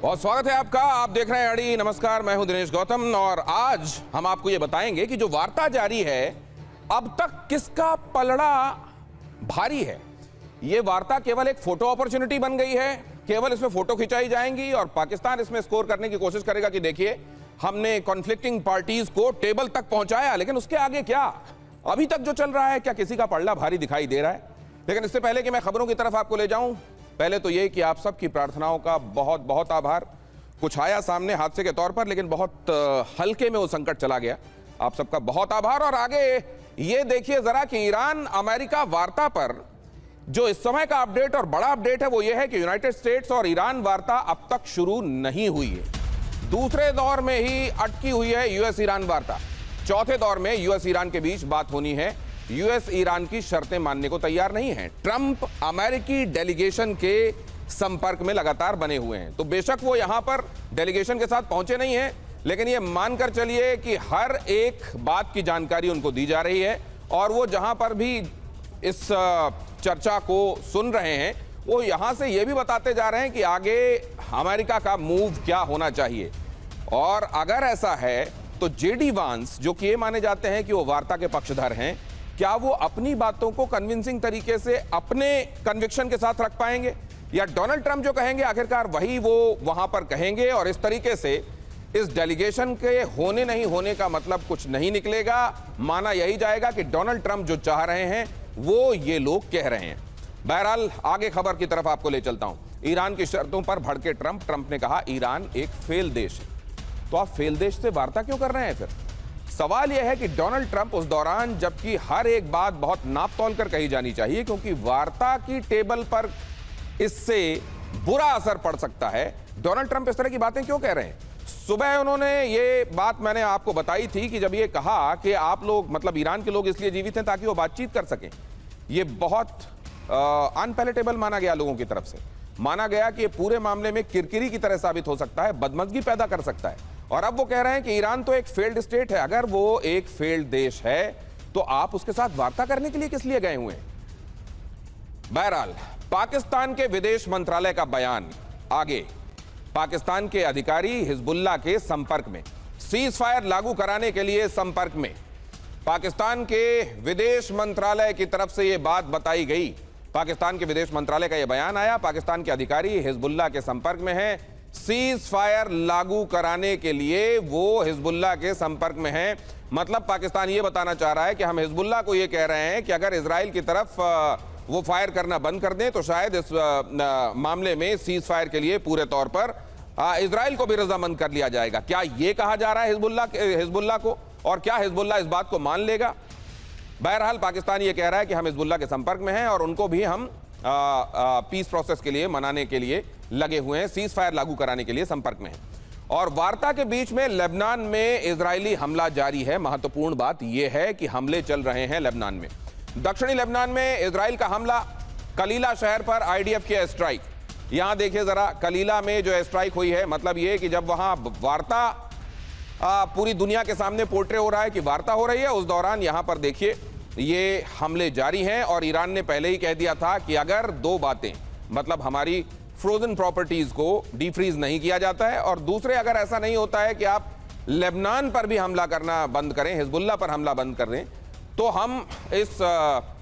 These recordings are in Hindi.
बहुत स्वागत है आपका। आप देख रहे हैं अड़ी। नमस्कार, मैं हूं दिनेश गौतम और आज हम आपको यह बताएंगे कि जो वार्ता जारी है अब तक किसका पलड़ा भारी है। यह वार्ता केवल एक फोटो अपॉर्चुनिटी बन गई है, केवल इसमें फोटो खिंचाई जाएंगी और पाकिस्तान इसमें स्कोर करने की कोशिश करेगा कि देखिए हमने कॉन्फ्लिक्टिंग पार्टीज को टेबल तक पहुंचाया, लेकिन उसके आगे क्या अभी तक जो चल रहा है, क्या किसी का पलड़ा भारी दिखाई दे रहा है। लेकिन इससे पहले कि मैं खबरों की तरफ आपको ले जाऊं, पहले तो ये कि आप सबकी प्रार्थनाओं का बहुत बहुत आभार। कुछ आया सामने हादसे के तौर पर, लेकिन बहुत हल्के में वो संकट चला गया। आप सबका बहुत आभार। और आगे ये देखिए जरा कि ईरान अमेरिका वार्ता पर जो इस समय का अपडेट और बड़ा अपडेट है वो ये है कि यूनाइटेड स्टेट्स और ईरान वार्ता अब तक शुरू नहीं हुई है। दूसरे दौर में ही अटकी हुई है यूएस ईरान वार्ता। चौथे दौर में यूएस ईरान के बीच बात होनी है। यूएस ईरान की शर्तें मानने को तैयार नहीं है। ट्रंप अमेरिकी डेलीगेशन के संपर्क में लगातार बने हुए हैं। तो बेशक वो यहां पर डेलीगेशन के साथ पहुंचे नहीं हैं, लेकिन ये मानकर चलिए कि हर एक बात की जानकारी उनको दी जा रही है और वो जहां पर भी इस चर्चा को सुन रहे हैं वो यहां से ये भी बताते जा रहे हैं कि आगे अमेरिका का मूव क्या होना चाहिए। और अगर ऐसा है तो जेडी वांस, जो कि ये माने जाते हैं कि वो वार्ता के पक्षधर हैं, क्या वो अपनी बातों को कन्विंसिंग तरीके से अपने कन्विक्शन के साथ रख पाएंगे, या डोनाल्ड ट्रंप जो कहेंगे आखिरकार वही वो वहां पर कहेंगे और इस तरीके से इस डेलीगेशन के होने नहीं होने का मतलब कुछ नहीं निकलेगा। माना यही जाएगा कि डोनाल्ड ट्रंप जो चाह रहे हैं वो ये लोग कह रहे हैं। बहरहाल आगे खबर की तरफ आपको ले चलता हूं। ईरान की शर्तों पर भड़के ट्रंप ने कहा ईरान एक फेल देश है। तो आप फेल देश से वार्ता क्यों कर रहे हैं फिर? सवाल यह है कि डोनाल्ड ट्रंप उस दौरान, जबकि हर एक बात बहुत नाप तौल कर कही जानी चाहिए क्योंकि वार्ता की टेबल पर इससे बुरा असर पड़ सकता है, डोनाल्ड ट्रंप इस तरह की बातें क्यों कह रहे हैं? सुबह उन्होंने ये बात मैंने आपको बताई थी कि जब ये कहा कि आप लोग, मतलब ईरान के लोग इसलिए जीवित हैं ताकि वो बातचीत कर सकें, ये बहुत अनपैलेटेबल माना गया लोगों की तरफ से। माना गया कि ये पूरे मामले में किरकिरी की तरह साबित हो सकता है, बदमज़गी पैदा कर सकता है। और अब वो कह रहे हैं कि ईरान तो एक फेल्ड स्टेट है। अगर वो एक फेल्ड देश है तो आप उसके साथ वार्ता करने के लिए किस लिए गए हुए हैं? बहरहाल पाकिस्तान के विदेश मंत्रालय का बयान आगे। पाकिस्तान के अधिकारी हिजबुल्लाह के संपर्क में, सीज फायर लागू कराने के लिए संपर्क में। पाकिस्तान के विदेश मंत्रालय की तरफ से यह बात बताई गई। पाकिस्तान के विदेश मंत्रालय का यह बयान आया, पाकिस्तान के अधिकारी हिजबुल्लाह के संपर्क में हैं, सीज फायर लागू कराने के लिए वो हिजबुल्लाह के संपर्क में हैं। मतलब पाकिस्तान ये बताना चाह रहा है कि हम हिजबुल्लाह को ये कह रहे हैं कि अगर इजराइल की तरफ वो फायर करना बंद कर दें तो शायद इस मामले में सीज फायर के लिए पूरे तौर पर इजराइल को भी रजामंद कर लिया जाएगा। क्या ये कहा जा रहा है हिजबुल्लाह को, और क्या हिजबुल्लाह इस बात को मान लेगा? बहरहाल पाकिस्तान ये कह रहा है कि हम हिजबुल्लाह के संपर्क में हैं और उनको भी हम पीस प्रोसेस के लिए, मनाने के लिए लगे हुए हैं, सीज फायर लागू कराने के लिए संपर्क में हैं। और वार्ता के बीच में लेबनान में इजरायली हमला जारी है। महत्वपूर्ण बात यह है कि हमले चल रहे हैं लेबनान में। दक्षिणी लेबनान में इजराइल का हमला, कलीला शहर पर आईडीएफ की एयर स्ट्राइक। यहां देखिए जरा, कलीला में जो एयर स्ट्राइक हुई है, मतलब यह कि जब वहां वार्ता पूरी दुनिया के सामने पोर्ट्रे हो रहा है कि वार्ता हो रही है, उस दौरान यहां पर देखिए ये हमले जारी हैं। और ईरान ने पहले ही कह दिया था कि अगर दो बातें, मतलब हमारी फ्रोजन प्रॉपर्टीज को डीफ्रीज नहीं किया जाता है और दूसरे अगर ऐसा नहीं होता है कि आप लेबनान पर भी हमला करना बंद करें, हिजबुल्लाह पर हमला बंद कर दें, तो हम इस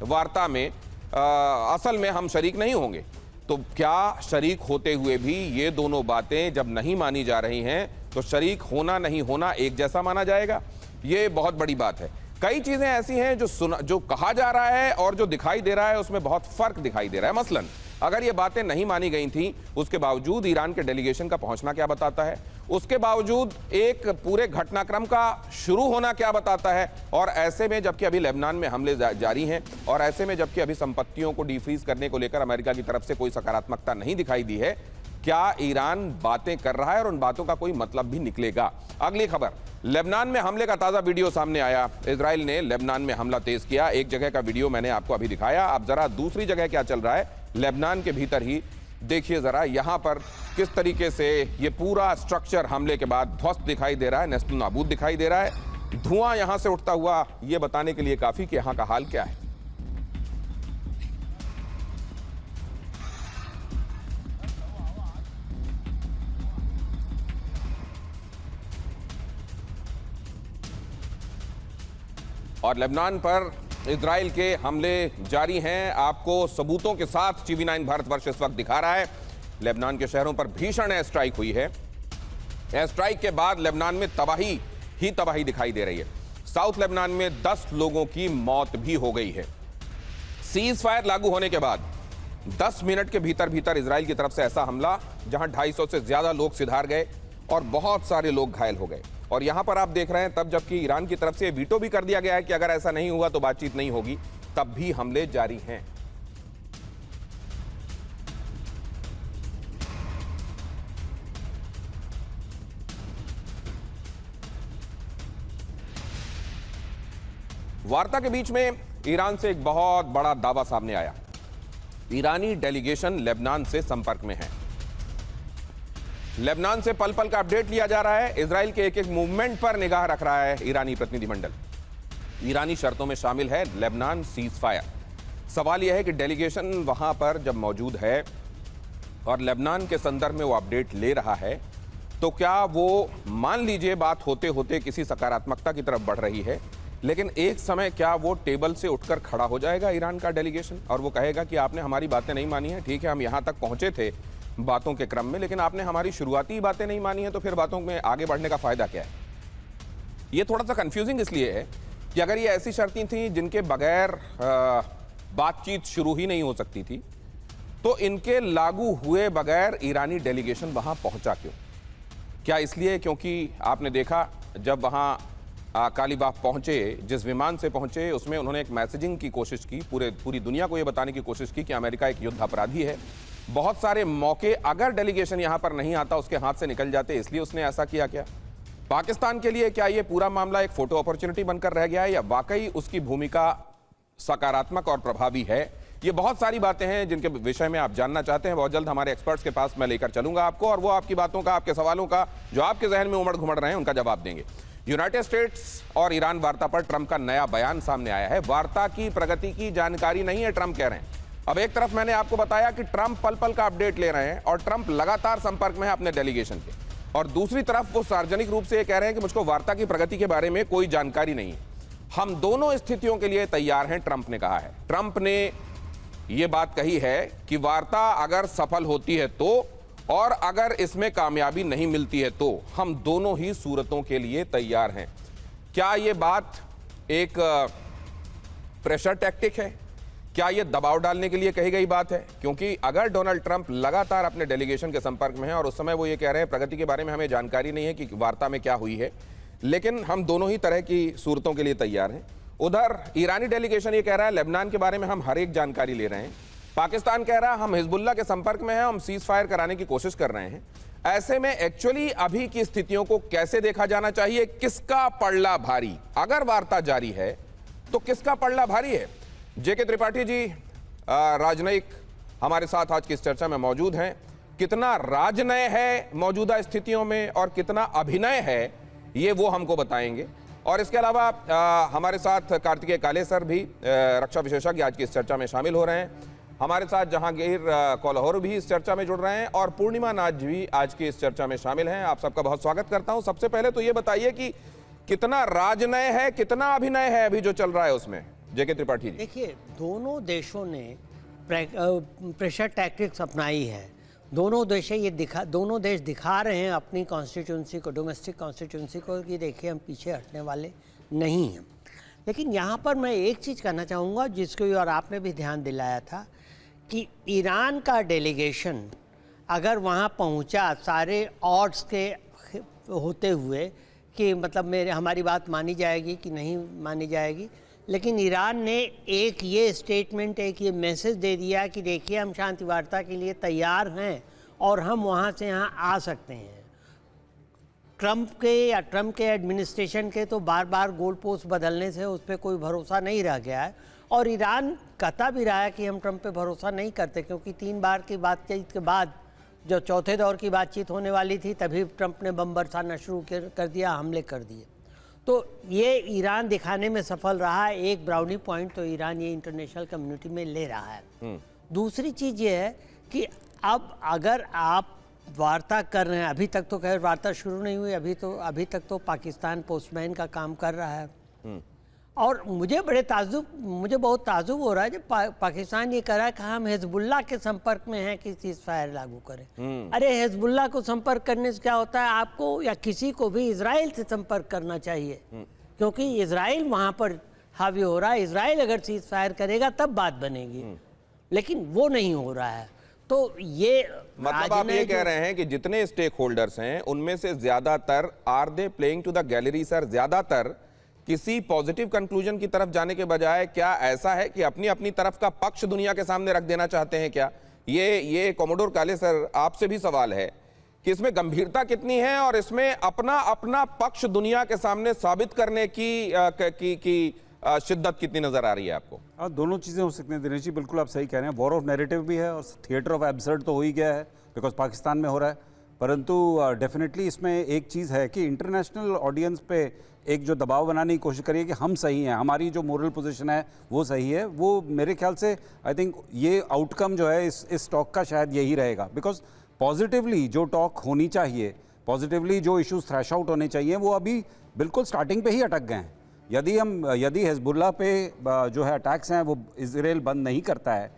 वार्ता में असल में हम शरीक नहीं होंगे। तो क्या शरीक होते हुए भी ये दोनों बातें जब नहीं मानी जा रही हैं तो शरीक होना नहीं होना एक जैसा माना जाएगा? ये बहुत बड़ी बात है। कई चीजें ऐसी हैं जो कहा जा रहा है और जो दिखाई दे रहा है उसमें बहुत फर्क दिखाई दे रहा है। मसलन अगर ये बातें नहीं मानी गई थी, उसके बावजूद ईरान के डेलीगेशन का पहुंचना क्या बताता है? उसके बावजूद एक पूरे घटनाक्रम का शुरू होना क्या बताता है? और ऐसे में जबकि अभी लेबनान में हमले जारी हैं और ऐसे में जबकि अभी संपत्तियों को डीफ्रीज करने को लेकर अमेरिका की तरफ से कोई सकारात्मकता नहीं दिखाई दी है, क्या ईरान बातें कर रहा है और उन बातों का कोई मतलब भी निकलेगा? अगली खबर, लेबनान में हमले का ताजा वीडियो सामने आया। इजराइल ने लेबनान में हमला तेज किया। एक जगह का वीडियो मैंने आपको अभी दिखाया, अब जरा दूसरी जगह क्या चल रहा है लेबनान के भीतर ही देखिए जरा। यहां पर किस तरीके से ये पूरा स्ट्रक्चर हमले के बाद ध्वस्त दिखाई दे रहा है, नेस्तु नाबूद दिखाई दे रहा है। धुआं यहां से उठता हुआ ये बताने के लिए काफी कि यहां का हाल क्या है। और लेबनान पर इजराइल के हमले जारी हैं। आपको सबूतों के साथ TV9 भारतवर्ष इस वक्त दिखा रहा है। लेबनान के शहरों पर भीषण एयर स्ट्राइक हुई है। एयर स्ट्राइक के बाद लेबनान में तबाही ही तबाही दिखाई दे रही है। साउथ लेबनान में 10 लोगों की मौत भी हो गई है। सीज फायर लागू होने के बाद 10 मिनट के भीतर भीतर इजराइल की तरफ से ऐसा हमला जहां 250 से ज्यादा लोग सिधार गए और बहुत सारे लोग घायल हो गए। और यहां पर आप देख रहे हैं तब जबकि ईरान की तरफ से वीटो भी कर दिया गया है कि अगर ऐसा नहीं हुआ तो बातचीत नहीं होगी, तब भी हमले जारी हैं। वार्ता के बीच में ईरान से एक बहुत बड़ा दावा सामने आया। ईरानी डेलीगेशन लेबनान से संपर्क में है। लेबनान से पल पल का अपडेट लिया जा रहा है। इजराइल के एक एक मूवमेंट पर निगाह रख रहा है ईरानी प्रतिनिधिमंडल। ईरानी शर्तों में शामिल है लेबनान सीज फायर। सवाल यह है कि डेलीगेशन वहां पर जब मौजूद है और लेबनान के संदर्भ में वो अपडेट ले रहा है, तो क्या वो मान लीजिए बात होते होते किसी सकारात्मकता की तरफ बढ़ रही है, लेकिन एक समय क्या वो टेबल से उठकर खड़ा हो जाएगा ईरान का डेलीगेशन और वो कहेगा कि आपने हमारी बातें नहीं मानी है। ठीक है, हम यहां तक पहुंचे थे बातों के क्रम में, लेकिन आपने हमारी शुरुआती बातें नहीं मानी है, तो फिर बातों में आगे बढ़ने का फायदा क्या है? ये थोड़ा सा कंफ्यूजिंग इसलिए है कि अगर ये ऐसी शर्तें थी जिनके बगैर बातचीत शुरू ही नहीं हो सकती थी, तो इनके लागू हुए बगैर ईरानी डेलीगेशन वहां पहुंचा क्यों? क्या इसलिए क्योंकि आपने देखा जब वहां कालीबाग पहुंचे, जिस विमान से पहुंचे उसमें उन्होंने एक मैसेजिंग की कोशिश की, पूरी दुनिया को यह बताने की कोशिश की कि अमेरिका एक युद्ध अपराधी है। बहुत सारे मौके अगर डेलीगेशन यहां पर नहीं आता उसके हाथ से निकल जाते, इसलिए उसने ऐसा किया। क्या पाकिस्तान के लिए क्या यह पूरा मामला एक फोटो अपॉर्चुनिटी बनकर रह गया है या वाकई उसकी भूमिका सकारात्मक और प्रभावी है? ये बहुत सारी बातें हैं जिनके विषय में आप जानना चाहते हैं। बहुत जल्द हमारे एक्सपर्ट्स के पास मैं लेकर चलूंगा आपको और वो आपकी बातों का, आपके सवालों का जो आपके जहन में उमड़ घुमड़ रहे हैं उनका जवाब देंगे। यूनाइटेड स्टेट्स और ईरान वार्ता पर ट्रंप का नया बयान सामने आया है। वार्ता की प्रगति की जानकारी नहीं है, ट्रंप कह रहे हैं। अब एक तरफ मैंने आपको बताया कि ट्रंप पल पल का अपडेट ले रहे हैं और ट्रंप लगातार संपर्क में है अपने डेलीगेशन के, और दूसरी तरफ वो सार्वजनिक रूप से ये कह रहे हैं कि मुझको वार्ता की प्रगति के बारे में कोई जानकारी नहीं है। हम दोनों स्थितियों के लिए तैयार हैं, ट्रंप ने कहा है। ट्रंप ने यह बात कही है कि वार्ता अगर सफल होती है तो, और अगर इसमें कामयाबी नहीं मिलती है तो हम दोनों ही सूरतों के लिए तैयार हैं। क्या यह बात एक प्रेशर टैक्टिक है? क्या यह दबाव डालने के लिए कही गई बात है? क्योंकि अगर डोनाल्ड ट्रंप लगातार अपने डेलीगेशन के संपर्क में है और उस समय वो ये कह रहे हैं प्रगति के बारे में हमें जानकारी नहीं है कि वार्ता में क्या हुई है, लेकिन हम दोनों ही तरह की सूरतों के लिए तैयार हैं। उधर ईरानी डेलीगेशन ये कह रहा है लेबनान के बारे में हम हर एक जानकारी ले रहे हैं। पाकिस्तान कह रहा है हम हिजबुल्लाह के संपर्क में हैं, हम सीज फायर कराने की कोशिश कर रहे हैं। ऐसे में एक्चुअली अभी की स्थितियों को कैसे देखा जाना चाहिए? किसका पलड़ा भारी? अगर वार्ता जारी है तो किसका पलड़ा भारी है? जेके त्रिपाठी जी राजनयिक हमारे साथ आज की इस चर्चा में मौजूद हैं। कितना राजनय है मौजूदा स्थितियों में और कितना अभिनय है, ये वो हमको बताएंगे। और इसके अलावा हमारे साथ कार्तिकेय काले सर भी रक्षा विशेषज्ञ आज की इस चर्चा में शामिल हो रहे हैं। हमारे साथ जहांगीर कोल्हार भी इस चर्चा में जुड़ रहे हैं और पूर्णिमा नाज भी आज की इस चर्चा में शामिल हैं। आप सबका बहुत स्वागत करता हूं। सबसे पहले तो ये बताइए कि कितना राजनय है, कितना अभिनय है अभी जो चल रहा है उसमें, जेके त्रिपाठी जी? देखिए, दोनों देशों ने प्रेशर टैक्टिक्स अपनाई है। दोनों देश दिखा रहे हैं अपनी कॉन्स्टिट्यूंसी को, डोमेस्टिक कॉन्स्टिट्यूंसी को, कि देखिए हम पीछे हटने वाले नहीं हैं। लेकिन यहाँ पर मैं एक चीज़ कहना चाहूँगा जिसको और आपने भी ध्यान दिलाया था कि ईरान का डेलीगेशन अगर वहाँ पहुँचा सारे ऑड्स के होते हुए कि मतलब हमारी बात मानी जाएगी कि नहीं मानी जाएगी, लेकिन ईरान ने एक ये स्टेटमेंट, एक ये मैसेज दे दिया कि देखिए हम शांति वार्ता के लिए तैयार हैं और हम वहाँ से यहाँ आ सकते हैं। ट्रंप के एडमिनिस्ट्रेशन के तो बार बार गोल पोस्ट बदलने से उस पर कोई भरोसा नहीं रह गया है और ईरान कहता भी रहा है कि हम ट्रंप पे भरोसा नहीं करते, क्योंकि 3 बार की बातचीत के बाद जो चौथे दौर की बातचीत होने वाली थी तभी ट्रंप ने बम बरसाना शुरू कर दिया, हमले कर दिए। तो ये ईरान दिखाने में सफल रहा है। एक ब्राउनी पॉइंट तो ईरान ये इंटरनेशनल कम्युनिटी में ले रहा है। दूसरी चीज़ ये है कि अब अगर आप वार्ता कर रहे हैं, अभी तक तो खैर वार्ता शुरू नहीं हुई, अभी तक तो पाकिस्तान पोस्टमैन का काम कर रहा है। और मुझे बहुत ताजुब हो रहा है जब पाकिस्तान ये कह रहा है कि हम हिजबुल्लाह के संपर्क में हैं कि सीज फायर लागू करें। अरे हिजबुल्लाह को संपर्क करने से क्या होता है, आपको या किसी को भी इजराइल से संपर्क करना चाहिए, क्योंकि इजराइल वहां पर हावी हो रहा है। इजराइल अगर सीज फायर करेगा तब बात बनेगी, लेकिन वो नहीं हो रहा है। तो ये मतलब आप ये कह रहे हैं कि जितने स्टेक होल्डर्स हैं उनमें से ज्यादातर are they playing to the gallery sir, ज्यादातर किसी पॉजिटिव कंक्लूजन की तरफ जाने के बजाय क्या ऐसा है कि अपनी अपनी तरफ का पक्ष दुनिया के सामने रख देना चाहते हैं क्या? ये कोमोडोर काले सर आपसे भी सवाल है कि इसमें गंभीरता कितनी है और इसमें अपना अपना पक्ष दुनिया के सामने साबित करने की शिद्दत कितनी नजर आ रही है आपको? दोनों चीज़ें हो सकती हैं दिनेश जी, बिल्कुल आप सही कह रहे हैं। वॉर ऑफ नैरेटिव भी है और थिएटर ऑफ एब्सर्ड तो हो ही गया है बिकॉज पाकिस्तान में हो रहा है, परंतु डेफिनेटली इसमें एक चीज़ है कि इंटरनेशनल ऑडियंस पे एक जो दबाव बनाने की कोशिश करिए कि हम सही हैं, हमारी जो मोरल पोजीशन है वो सही है, वो मेरे ख्याल से आई थिंक ये आउटकम जो है इस टॉक का शायद यही रहेगा। बिकॉज पॉजिटिवली जो टॉक होनी चाहिए, पॉजिटिवली जो इश्यूज थ्रैश आउट होने चाहिए, वो अभी बिल्कुल स्टार्टिंग पे ही अटक गए हैं। यदि हिजबुल्लाह पे जो है अटैक्स हैं वो इजराइल बंद नहीं करता है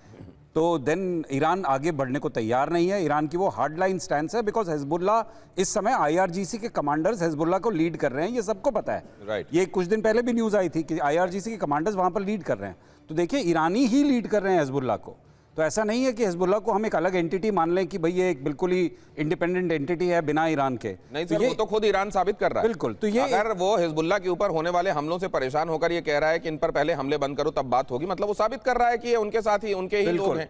तो देन ईरान आगे बढ़ने को तैयार नहीं है। ईरान की वो हार्ड लाइन स्टैंस है बिकॉज हिजबुल्लाह इस समय आईआरजीसी के कमांडर्स हिजबुल्लाह को लीड कर रहे हैं, ये सबको पता है। Right. ये कुछ दिन पहले भी न्यूज़ आई थी कि आईआरजीसी के कमांडर्स वहाँ पर लीड कर रहे हैं। तो देखिए ईरानी ही लीड कर रहे हैं हिजबुल्लाह को, तो ऐसा नहीं है कि हिजबुल्लाह को हम एक अलग एंटिटी मान लें कि भाई ये एक बिल्कुल ही इंडिपेंडेंट एंटिटी है बिना ईरान के। नहीं सर, वो तो खुद ईरान साबित कर रहा है। बिल्कुल, तो ये अगर वो हिजबुल्लाह के ऊपर होने वाले हमलों से परेशान होकर ये कह रहा है कि इन पर पहले हमले बंद करो तब बात होगी, मतलब वो साबित कर रहा है कि ये उनके साथ ही उनके ही लोग हैं।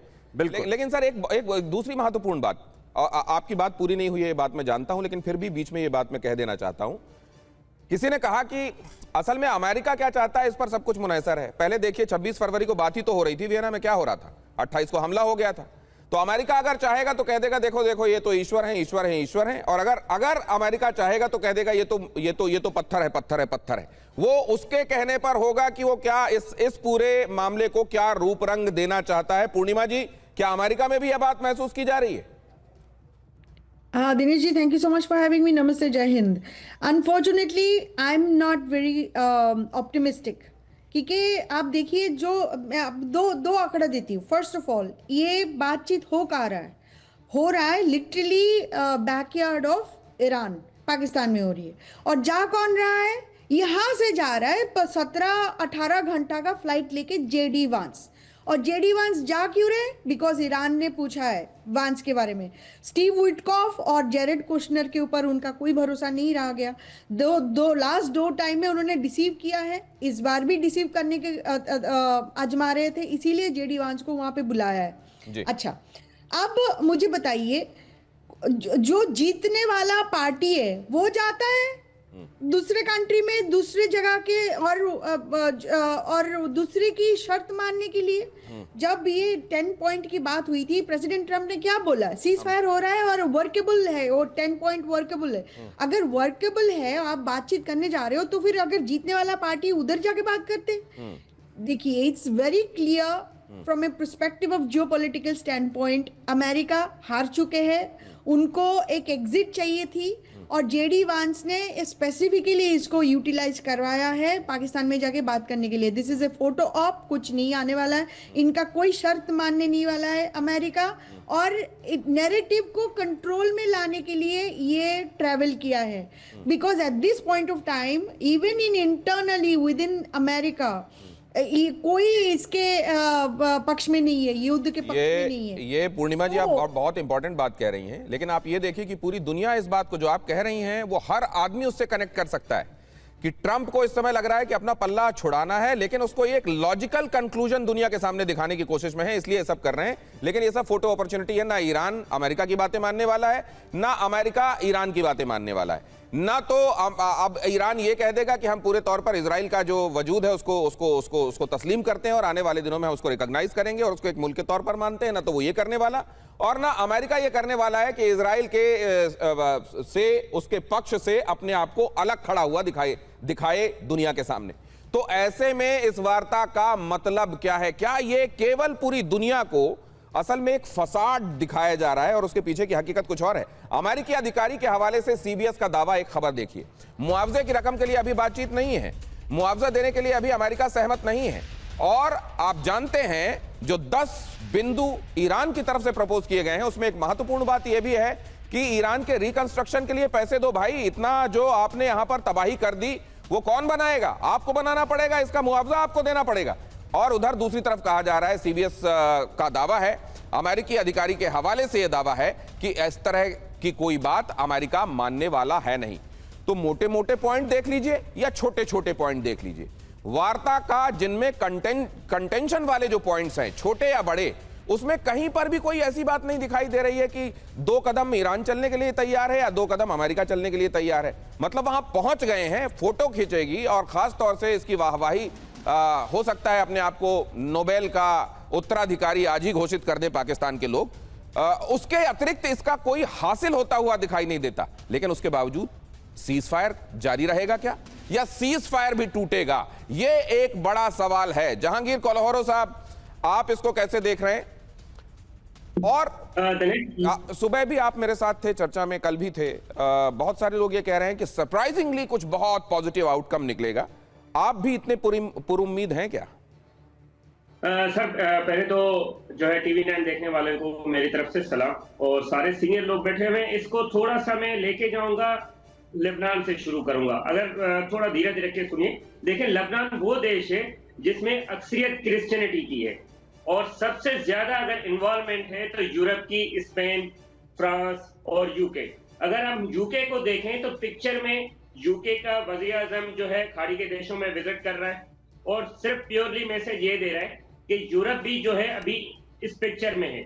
लेकिन सर एक दूसरी महत्वपूर्ण बात, आपकी बात पूरी नहीं हुई है ये बात मैं जानता हूं, लेकिन फिर भी बीच में ये बात मैं कह देना चाहता हूं। किसी ने कहा कि असल में अमेरिका क्या चाहता है इस पर सब कुछ मुनहसर है। पहले देखिए 26 फरवरी को बात ही तो हो रही थी वियना में, क्या हो रहा था? 28 को हमला हो गया था। तो अमेरिका अगर चाहेगा तो कह देगा देखो देखो ये तो ईश्वर है, ईश्वर है, ईश्वर है। और अगर अमेरिका चाहेगा तो कह देगा ये तो पत्थर है, पत्थर है, पत्थर है। वो उसके कहने पर होगा कि वो क्या इस पूरे मामले को क्या रूप रंग देना चाहता है। पूर्णिमा जी, क्या अमेरिका में भी यह बात महसूस की जा रही है? Dinesh ji, thank you so much for having me. Namaste, Jai Hind. Unfortunately, I'm not very optimistic. क्योंकि आप देखिए जो मैं दो आंकड़ा देती हूँ। फर्स्ट ऑफ ऑल ये बातचीत हो रहा है literally backyard of Iran, Pakistan में हो रही है। और जा कौन रहा है? यहाँ से जा रहा है 17-18 घंटा का फ्लाइट लेके जेडी वांस। और जेडी वांस जा क्यों रहे? बिकॉज ईरान ने पूछा है वांस के बारे में। स्टीव विटकॉफ और जेरेड कुशनर के ऊपर उनका कोई भरोसा नहीं रह गया। लास्ट दो टाइम में उन्होंने डिसीव किया है, इस बार भी डिसीव करने के आजमा रहे थे, इसीलिए जेडी वांस को वहां पे बुलाया है। अच्छा, अब मुझे बताइए, जो जीतने वाला पार्टी है वो जाता है दूसरे कंट्री में, दूसरे जगह के और दूसरे की शर्त मानने के लिए। जब ये 10 पॉइंट की बात हुई थी, प्रेसिडेंट ट्रम्प ने क्या बोला? सीज फायर हो रहा है और वर्केबल है, और 10 पॉइंट वर्केबल है। अगर वर्केबल है, आप बातचीत करने जा रहे हो, तो फिर अगर जीतने वाला पार्टी उधर जाके बात करते। देखिए, it's very clear from A perspective of geopolitical stand point, America हार चुके हैं, उनको एक एग्जिट चाहिए थी और जेडी वांस ने स्पेसिफिकली इसको यूटिलाइज करवाया है पाकिस्तान में जाके बात करने के लिए। This is a photo op, कुछ नहीं आने वाला है, इनका कोई शर्त मानने नहीं वाला है अमेरिका। और नैरेटिव को कंट्रोल में लाने के लिए ये ट्रैवल किया है, because at this point of time even in internally with in America कोई इसके पक्ष में नहीं है, युद्ध के पक्ष में नहीं है। ये पूर्णिमा जी, आप बहुत इंपॉर्टेंट बात कह रही हैं, लेकिन आप ये देखिए कि पूरी दुनिया इस बात को जो आप कह रही हैं वो हर आदमी उससे कनेक्ट कर सकता है कि ट्रंप को इस समय लग रहा है कि अपना पल्ला छुड़ाना है, लेकिन उसको एक लॉजिकल कंक्लूजन दुनिया के सामने दिखाने की कोशिश में है, इसलिए सब कर रहे हैं। लेकिन ये सब फोटो अपॉर्चुनिटी है। ना ईरान अमेरिका की बातें मानने वाला है, ना अमेरिका ईरान की बातें मानने वाला है। ना तो अब ईरान ये कह देगा कि हम पूरे तौर पर इजराइल का जो वजूद है उसको तस्लीम करते हैं और आने वाले दिनों में उसको रिकॉग्नाइज करेंगे और उसको एक मुल्क के तौर पर मानते हैं। ना तो वो ये करने वाला, और ना अमेरिका ये करने वाला है कि इजराइल के से उसके पक्ष से अपने आप को अलग खड़ा हुआ दिखाए दुनिया के सामने। तो ऐसे में इस वार्ता का मतलब क्या है? क्या ये केवल पूरी दुनिया को असल में एक फसाड दिखाया जा रहा है और उसके पीछे की हकीकत कुछ और है? अमेरिकी अधिकारी के हवाले से सीबीएस का दावा, एक खबर देखिए। मुआवजे की रकम के लिए अभी बातचीत नहीं है, मुआवजा देने के लिए अभी अमेरिका सहमत नहीं है। और आप जानते हैं जो 10 बिंदु ईरान की तरफ से प्रपोज किए गए हैं, उसमें एक महत्वपूर्ण बात यह भी है कि ईरान के रिकंस्ट्रक्शन के लिए पैसे दो भाई। इतना जो आपने यहां पर तबाही कर दी वो कौन बनाएगा? आपको बनाना पड़ेगा, इसका मुआवजा आपको देना पड़ेगा। और उधर दूसरी तरफ कहा जा रहा है, सीबीएस का दावा है, अमेरिकी अधिकारी के हवाले से यह दावा है कि इस तरह की कोई बात अमेरिका मानने वाला है नहीं। तो मोटे मोटे पॉइंट देख लीजिए या छोटे छोटे पॉइंट देख लीजिए, वार्ता का जिनमें कंटेंशन वाले जो पॉइंट्स हैं, छोटे या बड़े, उसमें कहीं पर भी कोई ऐसी बात नहीं दिखाई दे रही है कि 2 कदम ईरान चलने के लिए तैयार है या 2 कदम अमेरिका चलने के लिए तैयार है। मतलब वहां पहुंच गए हैं, फोटो खींचेगी और खास तौर से इसकी वाहवाही हो सकता है अपने आप को नोबेल का उत्तराधिकारी आज ही घोषित कर दे पाकिस्तान के लोग। उसके अतिरिक्त इसका कोई हासिल होता हुआ दिखाई नहीं देता। लेकिन उसके बावजूद सीज फायर जारी रहेगा क्या, या सीज फायर भी टूटेगा? यह एक बड़ा सवाल है। जहांगीर कोल्हारो साहब, आप इसको कैसे देख रहे हैं? और सुबह भी आप मेरे साथ थे, चर्चा में कल भी थे। बहुत सारे लोग ये कह रहे हैं कि सरप्राइजिंगली कुछ बहुत पॉजिटिव आउटकम निकलेगा। आप भी इतने पुरुम्मीद हैं क्या? सर, पहले तो जो है टीवी9 देखने वाले को मेरी तरफ से सलाम, और सारे सीनियर लोग बैठे हुए हैं। इसको थोड़ा सा मैं लेके जाऊंगा, लेबनान से शुरू करूंगा। अगर थोड़ा धीरे धीरे के सुनिए। देखिए, लेबनान वो देश है जिसमें अक्सरियत क्रिश्चियनिटी की है, और सबसे ज्यादा अगर इन्वॉल्वमेंट है तो यूरोप की, स्पेन, फ्रांस और यूके। अगर हम यूके को देखें तो पिक्चर में यूके का वज़ीर आज़म जो है खाड़ी के देशों में विजिट कर रहा है, और सिर्फ प्योरली मैसेज ये दे रहा है कि यूरोप भी जो है अभी इस पिक्चर में है।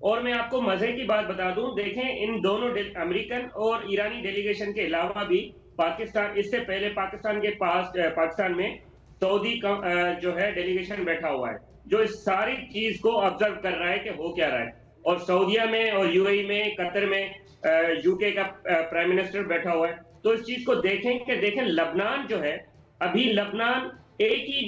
और मैं आपको मजे की बात बता दूं, देखें, इन दोनों अमेरिकन और ईरानी डेलीगेशन के अलावा भी पाकिस्तान, इससे पहले पाकिस्तान के पास पाकिस्तान में सऊदी जो है डेलीगेशन बैठा हुआ है, जो इस सारी चीज को ऑब्जर्व कर रहा है कि हो क्या रहा है। और सऊदीया में और यूएई में, कतर में यूके का प्राइम मिनिस्टर बैठा हुआ है। तो इस चीज को देखें कि देखें लेबनान जो है, अभी लेबनान एक ही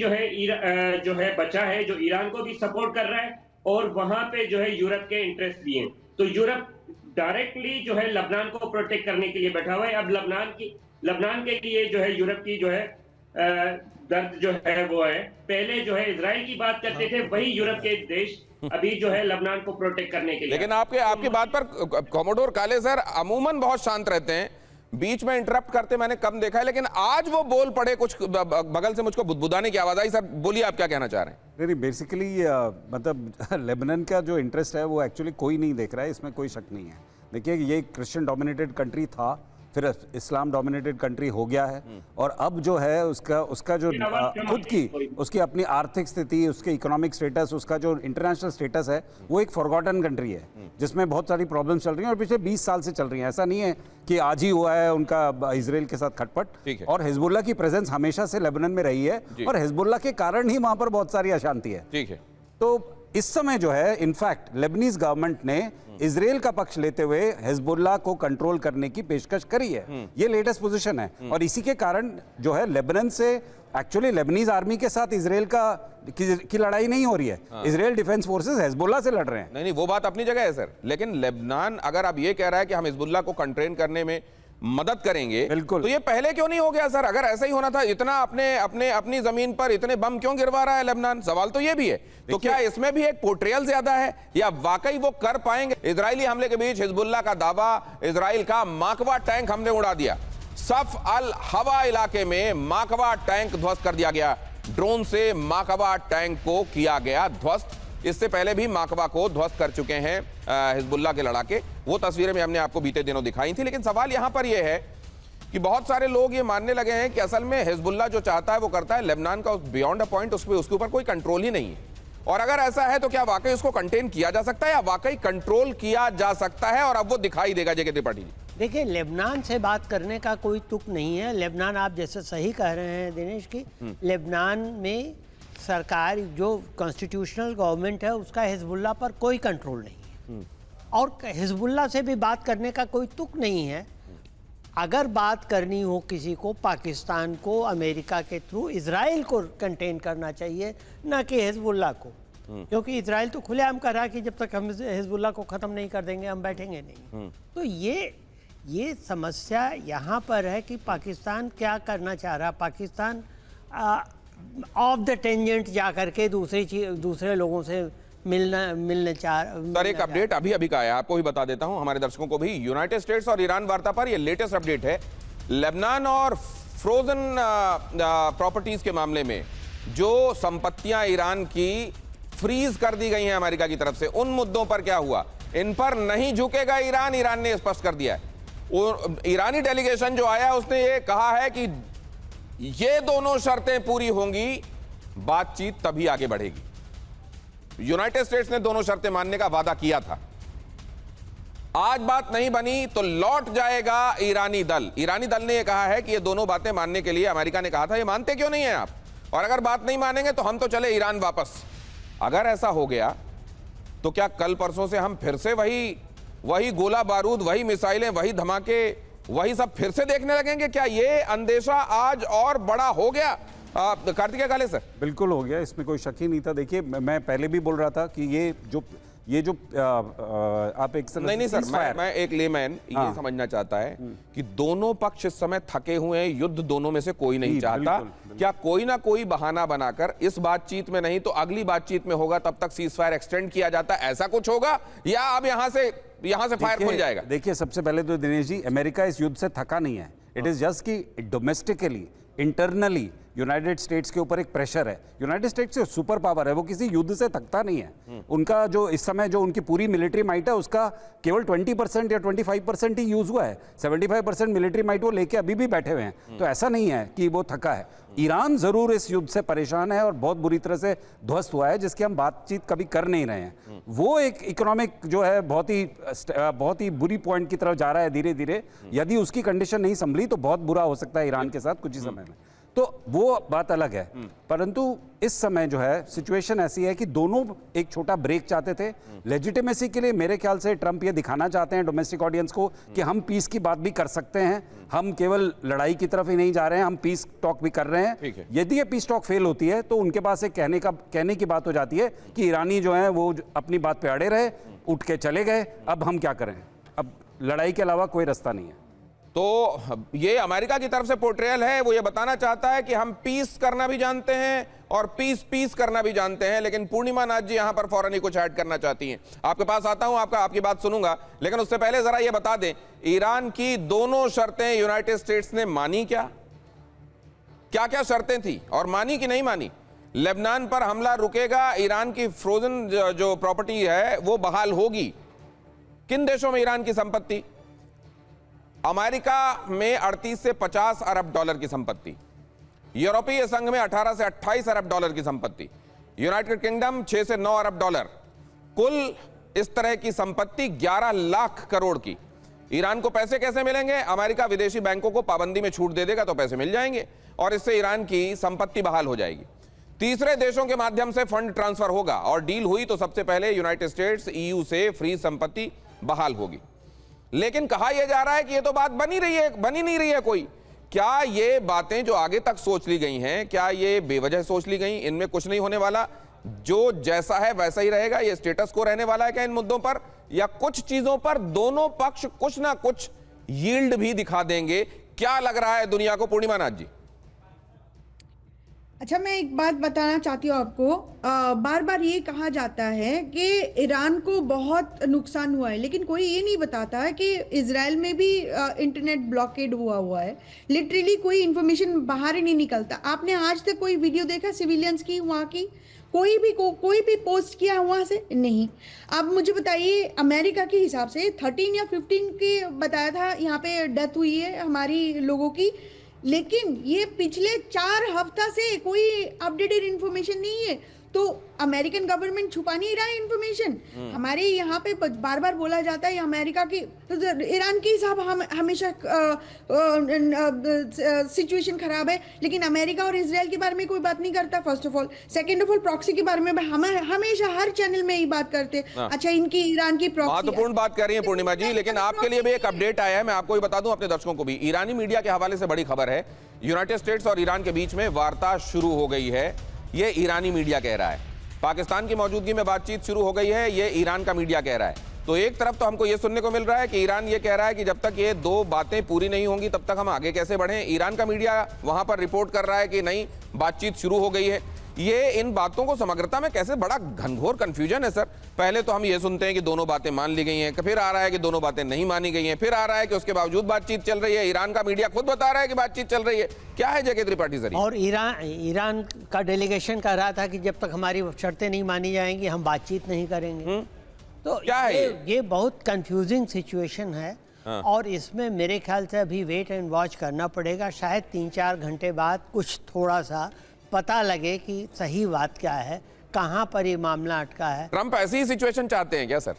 जो है बचा है जो ईरान को भी सपोर्ट कर रहा है, और वहां पे जो है यूरोप के इंटरेस्ट भी हैं। तो यूरोप डायरेक्टली जो है लेबनान को प्रोटेक्ट करने के लिए बैठा हुआ है। अब लेबनान के लिए जो है यूरोप की जो है दर्द जो है वो है। पहले जो है इजराइल की बात करते थे, वही यूरोप के देश अभी जो है लेबनान को प्रोटेक्ट करने के लिए। लेकिन आपकी बात पर कॉमोडोर काले सर अमूमन बहुत शांत रहते हैं, बीच में इंटरप्ट करते मैंने कम देखा है, लेकिन आज वो बोल पड़े, कुछ बगल से मुझको बुदबुदाने की आवाज आई। सर बोलिए, आप क्या कहना चाह रहे हैं? नहीं, बेसिकली मतलब लेबनान का जो इंटरेस्ट है वो एक्चुअली कोई नहीं देख रहा है, इसमें कोई शक नहीं है। देखिए, ये क्रिश्चियन डोमिनेटेड कंट्री था, फिर इस्लाम डोमिनेटेड कंट्री हो गया है, और अब जो है उसका जो खुद की उसकी अपनी आर्थिक स्थिति, उसके इकोनॉमिक स्टेटस, उसका जो इंटरनेशनल स्टेटस है, वो एक फॉरगॉटन कंट्री है जिसमें बहुत सारी प्रॉब्लम्स चल रही हैं और पिछले 20 साल से चल रही हैं। ऐसा नहीं है कि आज ही हुआ है उनका इजराइल के साथ खटपट। और हिजबुल्लाह की प्रेजेंस हमेशा से लेबनान में रही है, और हिजबुल्लाह के कारण ही वहां पर बहुत सारी अशांति है। ठीक है। तो इस समय जो है, इनफैक्ट लेबनीज गवर्नमेंट ने इजराइल का पक्ष लेते हुए हिजबुल्लाह को कंट्रोल करने की पेशकश करी है। ये लेटेस्ट पोजीशन है, और इसी के कारण जो है लेबनान से एक्चुअली लेबनीज आर्मी के साथ इजराइल की लड़ाई नहीं हो रही है। इजराइल डिफेंस फोर्सेस हिजबुल्लाह से लड़ रहे हैं। नहीं, वो बात अपनी जगह है सर, लेकिन लेबनान अगर अब ये कह रहा है कि हम हिजबुल्लाह को कंट्रेन करने में मदद करेंगे, बिल्कुल, तो ये पहले क्यों नहीं हो गया सर? अगर ऐसा ही होना था, इतना अपनी जमीन पर इतने बम क्यों गिरवा रहा है लेबनान? सवाल तो ये भी है। तो क्या इसमें भी एक पोर्ट्रेयल ज्यादा है, या वाकई वो कर पाएंगे? इजरायली हमले के बीच हिजबुल्लाह का दावा, इजराइल का माकवा टैंक हमने उड़ा दिया। सफ अल हवा इलाके में माकवा टैंक ध्वस्त कर दिया गया, ड्रोन से माकवा टैंक को किया गया ध्वस्त। इससे पहले भी माकवा को ध्वस्त कर चुके हैं हिजबुल्लाह के लड़ाके। वो तस्वीरें भी हमने आपको बीते दिनों दिखाई थी। लेकिन सवाल यहां पर यह है कि बहुत सारे लोग ये मानने लगे हैं कि असल में हिजबुल्लाह जो चाहता है वो करता है। लेबनान का बियॉन्ड अ पॉइंट उसके ऊपर कोई कंट्रोल ही नहीं है। और अगर ऐसा है तो क्या वाकई उसको कंटेन किया जा सकता है, या वाकई कंट्रोल किया जा सकता है? और अब वो दिखाई देगा। जगह त्रिपाठी जी, देखिए, लेबनान से बात करने का कोई तुक नहीं है। लेबनान, आप जैसे सही कह रहे हैं दिनेश की, लेबनान में सरकार जो कॉन्स्टिट्यूशनल गवर्नमेंट है उसका हिजबुल्लाह पर कोई कंट्रोल नहीं है, और हिजबुल्लाह से भी बात करने का कोई तुक नहीं है। अगर बात करनी हो किसी को, पाकिस्तान को अमेरिका के थ्रू इजराइल को कंटेन करना चाहिए, ना कि हिजबुल्लाह को, क्योंकि इजराइल तो खुलेआम कर रहा है कि जब तक हम हिजबुल्लाह को ख़त्म नहीं कर देंगे हम बैठेंगे नहीं। तो ये समस्या यहाँ पर है कि पाकिस्तान क्या करना चाह रहा है। पाकिस्तान ऑफ द टेंजेंट जा करके दूसरे लोगों से मिलने सर एक अपडेट अभी अभी का आया, आपको भी बता देता हूं, हमारे दर्शकों को भी। यूनाइटेड स्टेट्स और ईरान वार्ता पर, यह लेटेस्ट अपडेट है। लेबनान और फ्रोजन प्रॉपर्टीज के मामले में जो संपत्तियां ईरान की फ्रीज कर दी गई हैं अमेरिका की तरफ से, उन मुद्दों पर क्या हुआ, इन पर नहीं झुकेगा ईरान। ईरान ने स्पष्ट कर दिया है। ईरानी डेलीगेशन जो आया उसने ये कहा है कि ये दोनों शर्तें पूरी होंगी, बातचीत तभी आगे बढ़ेगी। यूनाइटेड स्टेट्स ने दोनों शर्तें मानने का वादा किया था। आज बात नहीं बनी तो लौट जाएगा ईरानी दल। ईरानी दल ने यह कहा है कि ये दोनों बातें मानने के लिए अमेरिका ने कहा था, ये मानते क्यों नहीं है आप, और अगर बात नहीं मानेंगे तो हम तो चले ईरान वापस। अगर ऐसा हो गया तो क्या कल परसों से हम फिर से वही गोला बारूद, वही मिसाइलें, वही धमाके, वही सब फिर से देखने लगेंगे? क्या ये अंदेशा आज और बड़ा हो गया? कार्तिकेय काले सर। बिल्कुल हो गया, इसमें कोई शक ही नहीं था। देखिए मैं पहले भी बोल रहा था कि ये जो आप एक नहीं सर, मैं एक लेमैन ये समझना चाहता है कि दोनों पक्ष इस समय थके हुए हैं, युद्ध दोनों में से कोई नहीं चाहता। क्या कोई ना कोई बहाना बनाकर इस बातचीत में नहीं तो अगली बातचीत में होगा, तब तक सीज फायर एक्सटेंड किया जाता है, ऐसा कुछ होगा, या अब यहां से फायर खुल जाएगा? देखिए सबसे पहले तो दिनेश जी, अमेरिका इस युद्ध से थका नहीं है। इट इज जस्ट कि डोमेस्टिकली, इंटरनली यूनाइटेड स्टेट्स के ऊपर एक प्रेशर है। यूनाइटेड स्टेट्स सुपर पावर है, वो किसी युद्ध से थकता नहीं है। उनका जो इस समय जो उनकी पूरी मिलिट्री माइट है उसका केवल 20% या 25% ही यूज हुआ है। 75% मिलिट्री माइट वो लेके अभी भी बैठे हुए हैं। तो ऐसा नहीं है कि वो थका है। ईरान जरूर इस युद्ध से परेशान है और बहुत बुरी तरह से ध्वस्त हुआ है, जिसकी हम बातचीत कभी कर नहीं रहे हैं। वो एक इकोनॉमिक जो है बहुत ही बुरी पॉइंट की तरफ जा रहा है धीरे धीरे। यदि उसकी कंडीशन नहीं संभली तो बहुत बुरा हो सकता है ईरान के साथ कुछ ही समय में। तो वो बात अलग है। परंतु इस समय जो है सिचुएशन ऐसी है कि दोनों एक छोटा ब्रेक चाहते थे। लेजिटिमेसी के लिए मेरे ख्याल से ट्रंप ये दिखाना चाहते हैं डोमेस्टिक ऑडियंस को कि हम पीस की बात भी कर सकते हैं, हम केवल लड़ाई की तरफ ही नहीं जा रहे हैं, हम पीस टॉक भी कर रहे हैं। यदि ये पीस टॉक फेल होती है तो उनके पास एक कहने की बात हो जाती है कि ईरानी जो है वो अपनी बात पे अड़े रहे, उठ के चले गए, अब हम क्या करें, अब लड़ाई के अलावा कोई रास्ता नहीं है। तो ये अमेरिका की तरफ से पोर्ट्रेयल है, वो ये बताना चाहता है कि हम पीस करना भी जानते हैं और पीस करना भी जानते हैं। लेकिन पूर्णिमा नाथ जी यहां पर फौरन ही कुछ ऐड करना चाहती हैं। आपके पास आता हूं, आपकी बात सुनूंगा, लेकिन उससे पहले जरा ये बता दें, ईरान की दोनों शर्तें यूनाइटेड स्टेट्स ने मानी क्या क्या शर्तें थी और मानी कि नहीं मानी? लेबनान पर हमला रुकेगा, ईरान की फ्रोजन जो प्रॉपर्टी है वो बहाल होगी। किन देशों में ईरान की संपत्ति? अमेरिका में 38 से 50 अरब डॉलर की संपत्ति, यूरोपीय संघ में 18 से 28 अरब डॉलर की संपत्ति, यूनाइटेड किंगडम 6 से 9 अरब डॉलर, कुल इस तरह की संपत्ति 11 लाख करोड़ की। ईरान को पैसे कैसे मिलेंगे? अमेरिका विदेशी बैंकों को पाबंदी में छूट दे देगा तो पैसे मिल जाएंगे और इससे ईरान की संपत्ति बहाल हो जाएगी। तीसरे देशों के माध्यम से फंड ट्रांसफर होगा और डील हुई तो सबसे पहले यूनाइटेड स्टेट्स ईयू से फ्री संपत्ति बहाल होगी। लेकिन कहा यह जा रहा है कि यह तो बात बनी नहीं रही है कोई। क्या ये बातें जो आगे तक सोच ली गई हैं, क्या ये बेवजह सोच ली गई? इनमें कुछ नहीं होने वाला, जो जैसा है वैसा ही रहेगा, ये स्टेटस को रहने वाला है क्या इन मुद्दों पर? या कुछ चीजों पर दोनों पक्ष कुछ ना कुछ यील्ड भी दिखा देंगे? क्या लग रहा है दुनिया को, पूर्णिमा नाथ जी? अच्छा, मैं एक बात बताना चाहती हूँ आपको। बार बार ये कहा जाता है कि ईरान को बहुत नुकसान हुआ है, लेकिन कोई ये नहीं बताता है कि इजराइल में भी इंटरनेट ब्लॉकेड हुआ है। लिटरली कोई इन्फॉर्मेशन बाहर ही नहीं निकलता। आपने आज तक कोई वीडियो देखा सिविलियंस की वहाँ की? कोई भी पोस्ट किया वहाँ से? नहीं। अब मुझे बताइए, अमेरिका के हिसाब से 13 या 15 की बताया था यहाँ पे डेथ हुई है हमारी लोगों की, लेकिन ये पिछले 4 हफ्ता से कोई अपडेटेड इंफॉर्मेशन नहीं है। तो अमेरिकन गवर्नमेंट छुपा नहीं रहा है इंफॉर्मेशन। हमारे यहाँ पे बार बार बोला जाता है अमेरिका की, तो ईरान के हिसाब हमेशा सिचुएशन खराब है, लेकिन अमेरिका और इजराइल के बारे में कोई बात नहीं करता, first of all. Second of all, proxy के बारे में हम हमेशा हर चैनल में ही बात करते हैं। अच्छा, इनकी ईरान की प्रॉक्सी, महत्वपूर्ण बात कर रही है पूर्णिमा जी, लेकिन आपके लिए भी एक अपडेट आया है, मैं आपको भी बता दूं, अपने दर्शकों को भी। ईरानी मीडिया के हवाले से बड़ी खबर है, यूनाइटेड स्टेट्स और ईरान के बीच में वार्ता शुरू हो गई है, ये ईरानी मीडिया कह रहा है। पाकिस्तान की मौजूदगी में बातचीत शुरू हो गई है, ये ईरान का मीडिया कह रहा है। तो एक तरफ तो हमको ये सुनने को मिल रहा है कि ईरान ये कह रहा है कि जब तक ये दो बातें पूरी नहीं होंगी तब तक हम आगे कैसे बढ़ें। ईरान का मीडिया वहां पर रिपोर्ट कर रहा है कि नहीं, बातचीत शुरू हो गई है। ये इन बातों को समग्रता में कैसे बड़ा घनघोर कंफ्यूजन है सर। पहले तो हम ये सुनते हैं कि दोनों बातें मान ली गई हैं, फिर आ रहा है कि दोनों बातें नहीं मानी गई हैं, फिर आ रहा है कि उसके बावजूद बातचीत चल रही है। ईरान का मीडिया खुद बता रहा है कि बातचीत चल रही है। क्या है जेके त्रिपाठी सर? और ईरान का डेलीगेशन कह रहा था कि जब तक हमारी शर्तें नहीं मानी जाएंगी हम बातचीत नहीं करेंगे। तो क्या है ये बहुत कंफ्यूजिंग सिचुएशन है। और इसमें मेरे ख्याल से अभी वेट एंड वॉच करना पड़ेगा। शायद 3-4 घंटे बाद कुछ थोड़ा सा पता लगे कि सही बात क्या है, कहां पर ये मामला अटका है। ट्रंप ऐसी ही सिचुएशन चाहते हैं क्या सर?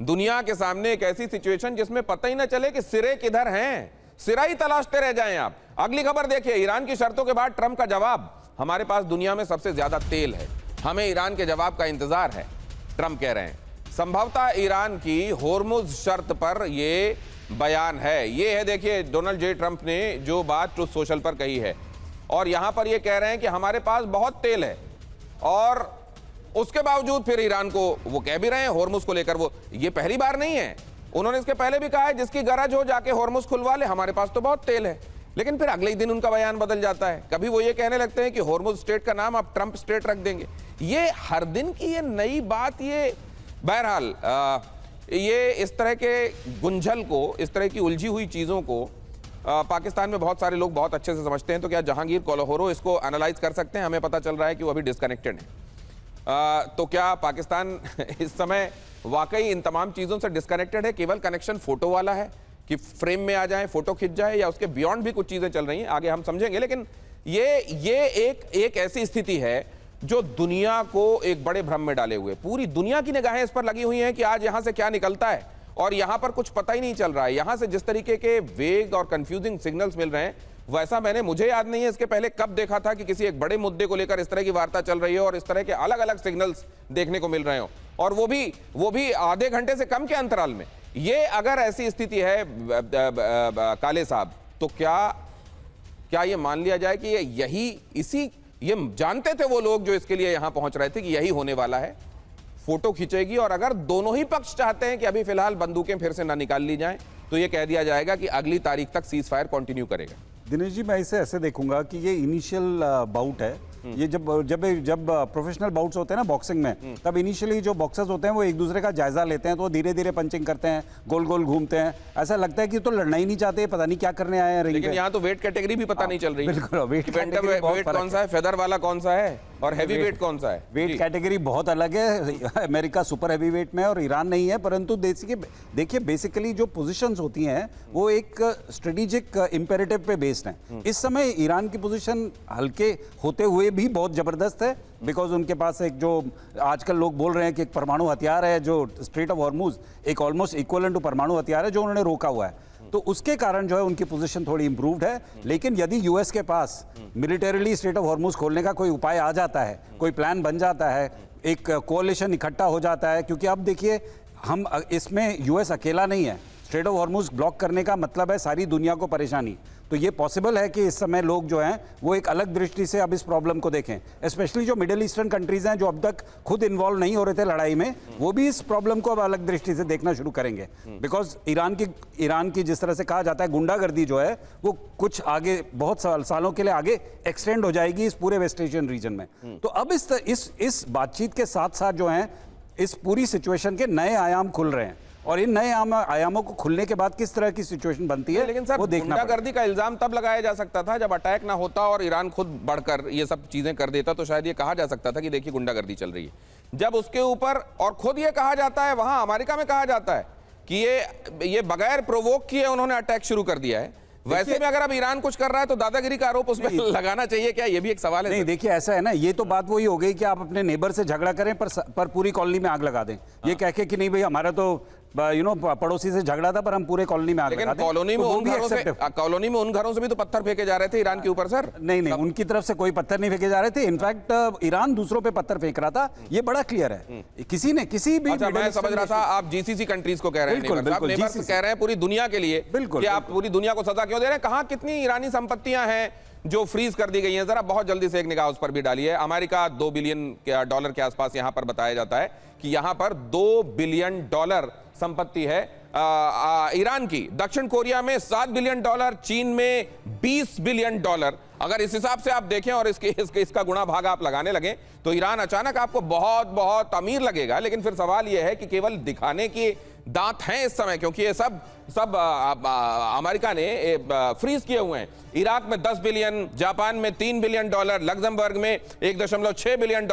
दुनिया के सामने एक ऐसी सिचुएशन जिसमें पता ही ना चले कि सिरे किधर हैं, सिरा ही तलाशते रह जाएं आप। अगली खबर देखिए, ईरान की शर्तों के बाद ट्रंप का जवाब, हमारे पास दुनिया में सबसे ज्यादा तेल है, हमें ईरान के जवाब का इंतजार है, ट्रंप कह रहे हैं। संभवतः ईरान की होर्मुज शर्त पर यह बयान है। ये है देखिए डोनाल्ड जे ट्रंप ने जो बात ट्रुथ सोशल पर कही है, और यहां पर ये कह रहे हैं कि हमारे पास बहुत तेल है, और उसके बावजूद फिर ईरान को वो कह भी रहे हैं होर्मुज को लेकर। वो ये पहली बार नहीं है, उन्होंने इसके पहले भी कहा है जिसकी गरज हो जाके होर्मुज खुलवा ले, हमारे पास तो बहुत तेल है। लेकिन फिर अगले ही दिन उनका बयान बदल जाता है। कभी वो ये कहने लगते हैं कि होर्मुज स्टेट का नाम अब ट्रंप स्टेट रख देंगे। ये हर दिन की ये नई बात, ये बहरहाल ये इस तरह के गुंझल को, इस तरह की उलझी हुई चीजों को पाकिस्तान में बहुत सारे लोग बहुत अच्छे से समझते हैं। तो क्या जहांगीर कोल्होरो इसको एनालाइज कर सकते हैं? हमें पता चल रहा है कि वो अभी डिस्कनेक्टेड है। तो क्या पाकिस्तान इस समय वाकई इन तमाम चीजों से डिस्कनेक्टेड है? केवल कनेक्शन फोटो वाला है कि फ्रेम में आ जाए, फोटो खिंच जाए, या उसके बियॉन्ड भी कुछ चीजें चल रही हैं? आगे हम समझेंगे। लेकिन ये एक ऐसी स्थिति है जो दुनिया को एक बड़े भ्रम में डाले हुए, पूरी दुनिया की निगाहें इस पर लगी हुई हैं कि आज यहां से क्या निकलता है, और यहां पर कुछ पता ही नहीं चल रहा है। यहां से जिस तरीके के वेग और कंफ्यूजिंग सिग्नल्स मिल रहे हैं, वैसा मैंने, मुझे याद नहीं है इसके पहले कब देखा था कि किसी एक बड़े मुद्दे को लेकर इस तरह की वार्ता चल रही है और इस तरह के अलग अलग सिग्नल्स देखने को मिल रहे हो, और वो भी आधे घंटे से कम के अंतराल में। ये अगर ऐसी स्थिति है काले साहब, तो क्या ये मान लिया जाए कि ये जानते थे वो लोग जो इसके लिए यहां पहुंच रहे थे कि यही होने वाला है, फोटो खींचेगी, और अगर दोनों ही पक्ष चाहते हैं कि अभी फिलहाल बंदूकें फिर से ना निकाल ली जाएं, तो ये कह दिया जाएगा कि अगली तारीख तक सीज फायर कंटिन्यू करेगा? दिनेश जी, मैं इसे ऐसे देखूंगा कि ये इनिशियल बाउट है। ये जब प्रोफेशनल बाउट्स होते हैं ना बॉक्सिंग में, तब इनिशियली जो बॉक्सर्स होते हैं वो एक दूसरे का जायजा लेते हैं, तो धीरे धीरे पंचिंग करते हैं, गोल गोल घूमते हैं। ऐसा लगता है कि तो लड़ना ही नहीं चाहते, पता नहीं क्या करने आए हैं रिंग पे। लेकिन यहाँ तो वेट कैटेगरी भी पता नहीं चल रही है। बिल्कुल, वेट कौन सा है, फेदर वाला कौन सा है, और हैवी वेट कौन सा है? वेट कैटेगरी बहुत अलग है। अमेरिका सुपर हैवी वेट में और ईरान नहीं है। परंतु देखिए बेसिकली जो पोजीशंस होती हैं वो एक स्ट्रेटेजिक इंपेरेटिव पे बेस्ड हैं। इस समय ईरान की पोजीशन हल्के होते हुए भी बहुत जबरदस्त है, बिकॉज उनके पास एक जो आजकल लोग बोल रहे हैं कि एक परमाणु हथियार है, जो स्ट्रेट ऑफ हॉर्मुज एक ऑलमोस्ट इक्वलेंट टू परमाणु हथियार है, जो उन्होंने रोका हुआ है। तो उसके कारण जो है उनकी पोजीशन थोड़ी इंप्रूव्ड है। लेकिन यदि यूएस के पास मिलिटरीली स्ट्रेट ऑफ हॉर्मुज खोलने का कोई उपाय आ जाता है, कोई प्लान बन जाता है, एक कोalition इकट्ठा हो जाता है, क्योंकि अब देखिए हम इसमें यूएस अकेला नहीं है। स्ट्रेट ऑफ हॉर्मुज ब्लॉक करने का मतलब है सारी दुनिया को परेशानी। तो ये पॉसिबल है कि इस समय लोग जो हैं वो एक अलग दृष्टि से अब इस प्रॉब्लम को देखें। स्पेशली जो मिडिल ईस्टर्न कंट्रीज हैं जो अब तक खुद इन्वॉल्व नहीं हो रहे थे लड़ाई में, वो भी इस प्रॉब्लम को अब अलग दृष्टि से देखना शुरू करेंगे। बिकॉज ईरान की जिस तरह से कहा जाता है गुंडागर्दी जो है वो कुछ आगे बहुत सालों के लिए आगे एक्सटेंड हो जाएगी इस पूरे वेस्ट एशियन रीजन में। तो अब इस बातचीत के साथ साथ जो है इस पूरी सिचुएशन के नए आयाम खुल रहे हैं, और इन नए आयामों को खुलने के बाद किस तरह की सिचुएशन बनती है, लेकिन सर वो देखना गुंडागर्दी का इल्जाम तब लगाया जा सकता था जब अटैक ना होता और ईरान खुद बढ़कर ये सब चीजें कर देता, तो शायद ये कहा जा सकता था कि देखिए गुंडागर्दी चल रही है। जब उसके ऊपर और खुद ये कहा जाता है, वहां अमेरिका में कहा जाता है कि ये बगैर प्रोवोक किए उन्होंने अटैक शुरू कर दिया है, वैसे में अगर अब ईरान कुछ कर रहा है तो दादागिरी का आरोप उसमें लगाना चाहिए क्या? ये भी एक सवाल है। नहीं, देखिए ऐसा है ना, ये तो बात वही हो गई कि आप अपने नेबर से झगड़ा करें पर पूरी कॉलोनी में आग लगा दें। ये कह के कि नहीं भाई हमारा तो पड़ोसी से झगड़ा था पर हम पूरे कॉलोनी में आग लगा दें। कॉलोनी में उन घरों से भी तो पत्थर फेंके जा रहे थे ईरान के ऊपर सर। नहीं, उनकी तरफ से कोई पत्थर नहीं फेंके जा रहे थे। इनफैक्ट ईरान दूसरों पे पत्थर फेंक रहा था, ये बड़ा क्लियर है। किसी भी मैं समझ रहा था आप जीसीसी कंट्रीज को कह रहे हैं, नेबर्स कह रहे हैं पूरी दुनिया के लिए कि आप पूरी दुनिया को सजा क्यों दे रहे हैं? कहां कितनी ईरानी संपत्तियां हैं जो फ्रीज कर दी गई हैं? जरा बहुत जल्दी से एक निगाह उस पर भी डालिए। अमेरिका $2 बिलियन के आसपास यहां पर बताया जाता है कि यहां पर $2 बिलियन संपत्ति है ईरान की। दक्षिण कोरिया में $7 बिलियन, चीन में $20 बिलियन। अगर इस हिसाब से आप देखें और इसका गुणा भागा आप लगाने लगे तो ईरान अचानक आपको बहुत बहुत अमीर लगेगा। लेकिन फिर सवाल यह है कि केवल दिखाने के दांत हैं इस समय, क्योंकि ये सब अमेरिका ने फ्रीज किए हुए हैं। इराक में $10 बिलियन, जापान में $3 बिलियन, लग्जमबर्ग में $1.6 बिलियन,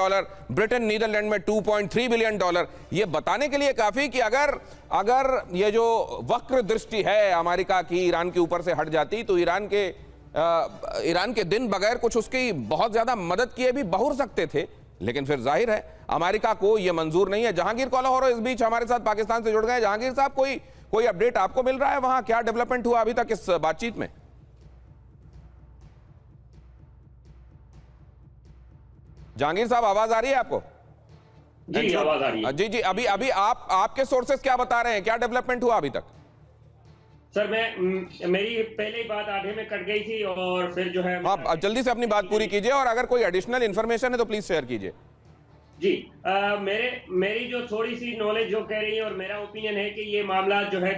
ब्रिटेन नीदरलैंड में $2.3 बिलियन। ये बताने के लिए काफी कि अगर ये जो वक्र दृष्टि है अमेरिका की ईरान के ऊपर से हट जाती तो ईरान के दिन बगैर कुछ उसकी बहुत ज्यादा मदद किए भी बहुर सकते थे। लेकिन फिर जाहिर है अमेरिका को यह मंजूर नहीं है। जहांगीर कौलाहोरो इस बीच हमारे साथ पाकिस्तान से जुड़ गए। जहांगीर साहब, कोई अपडेट आपको मिल रहा है? वहां क्या डेवलपमेंट हुआ अभी तक इस बातचीत में? जहांगीर साहब, आवाज आ रही है आपको? जी, आवाज आ रही है। जी, अभी आपके सोर्सेस क्या बता रहे हैं? क्या डेवलपमेंट हुआ अभी तक? सर, मेरी पहले ही बात आधे में कट गई थी और फिर जो है आप जल्दी से अपनी बात पूरी कीजिए और अगर कोई एडिशनल इंफॉर्मेशन है तो प्लीज शेयर कीजिए। जी, मेरी जो थोड़ी सी नॉलेज जो कह रही है और मेरा ओपिनियन है कि ये मामला जो है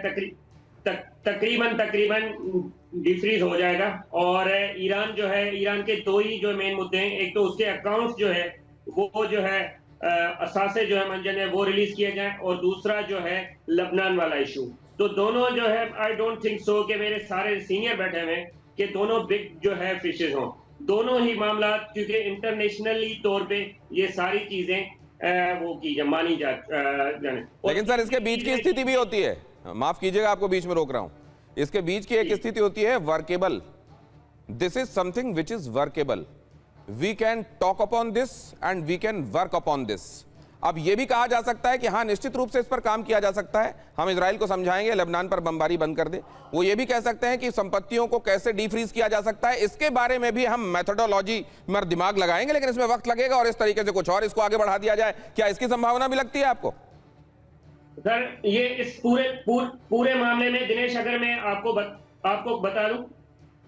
तकरीबन डिफ्रीज हो जाएगा। और ईरान के दो ही जो मेन मुद्दे हैं, एक तो उसके अकाउंट्स जो है वो जो है असासे जो है मंजन है वो रिलीज किए जाए, और दूसरा जो है लबनान वाला इशू। तो दोनों जो है आई डोंट थिंक सो कि मेरे सारे सीनियर बैठे हुए कि दोनों बिग जो है फिशेज हों। दोनों ही मामला, क्योंकि इंटरनेशनली तौर पे ये सारी चीजें वो की मानी जाने। लेकिन सर, इसके बीच की स्थिति भी होती है, माफ कीजिएगा आपको बीच में रोक रहा हूं, इसके बीच की एक स्थिति होती है workable. This is something which is workable. We can talk upon this and we can work upon this. अब यह भी कहा जा सकता है कि हाँ, निश्चित रूप से इस पर काम किया जा सकता है। हम इजराइल को समझाएंगे लेबनान पर बमबारी बंद कर दे। वो ये भी कह सकते हैं कि संपत्तियों को कैसे डीफ्रीज किया जा सकता है, इसके बारे में भी हम मेथोडोलॉजी में दिमाग लगाएंगे। लेकिन इसमें वक्त लगेगा और इस तरीके से कुछ और इसको आगे बढ़ा दिया जाए, क्या इसकी संभावना भी लगती है आपको? सर, ये इस पूरे मामले में दिनेश, अगर मैं आपको बता दूं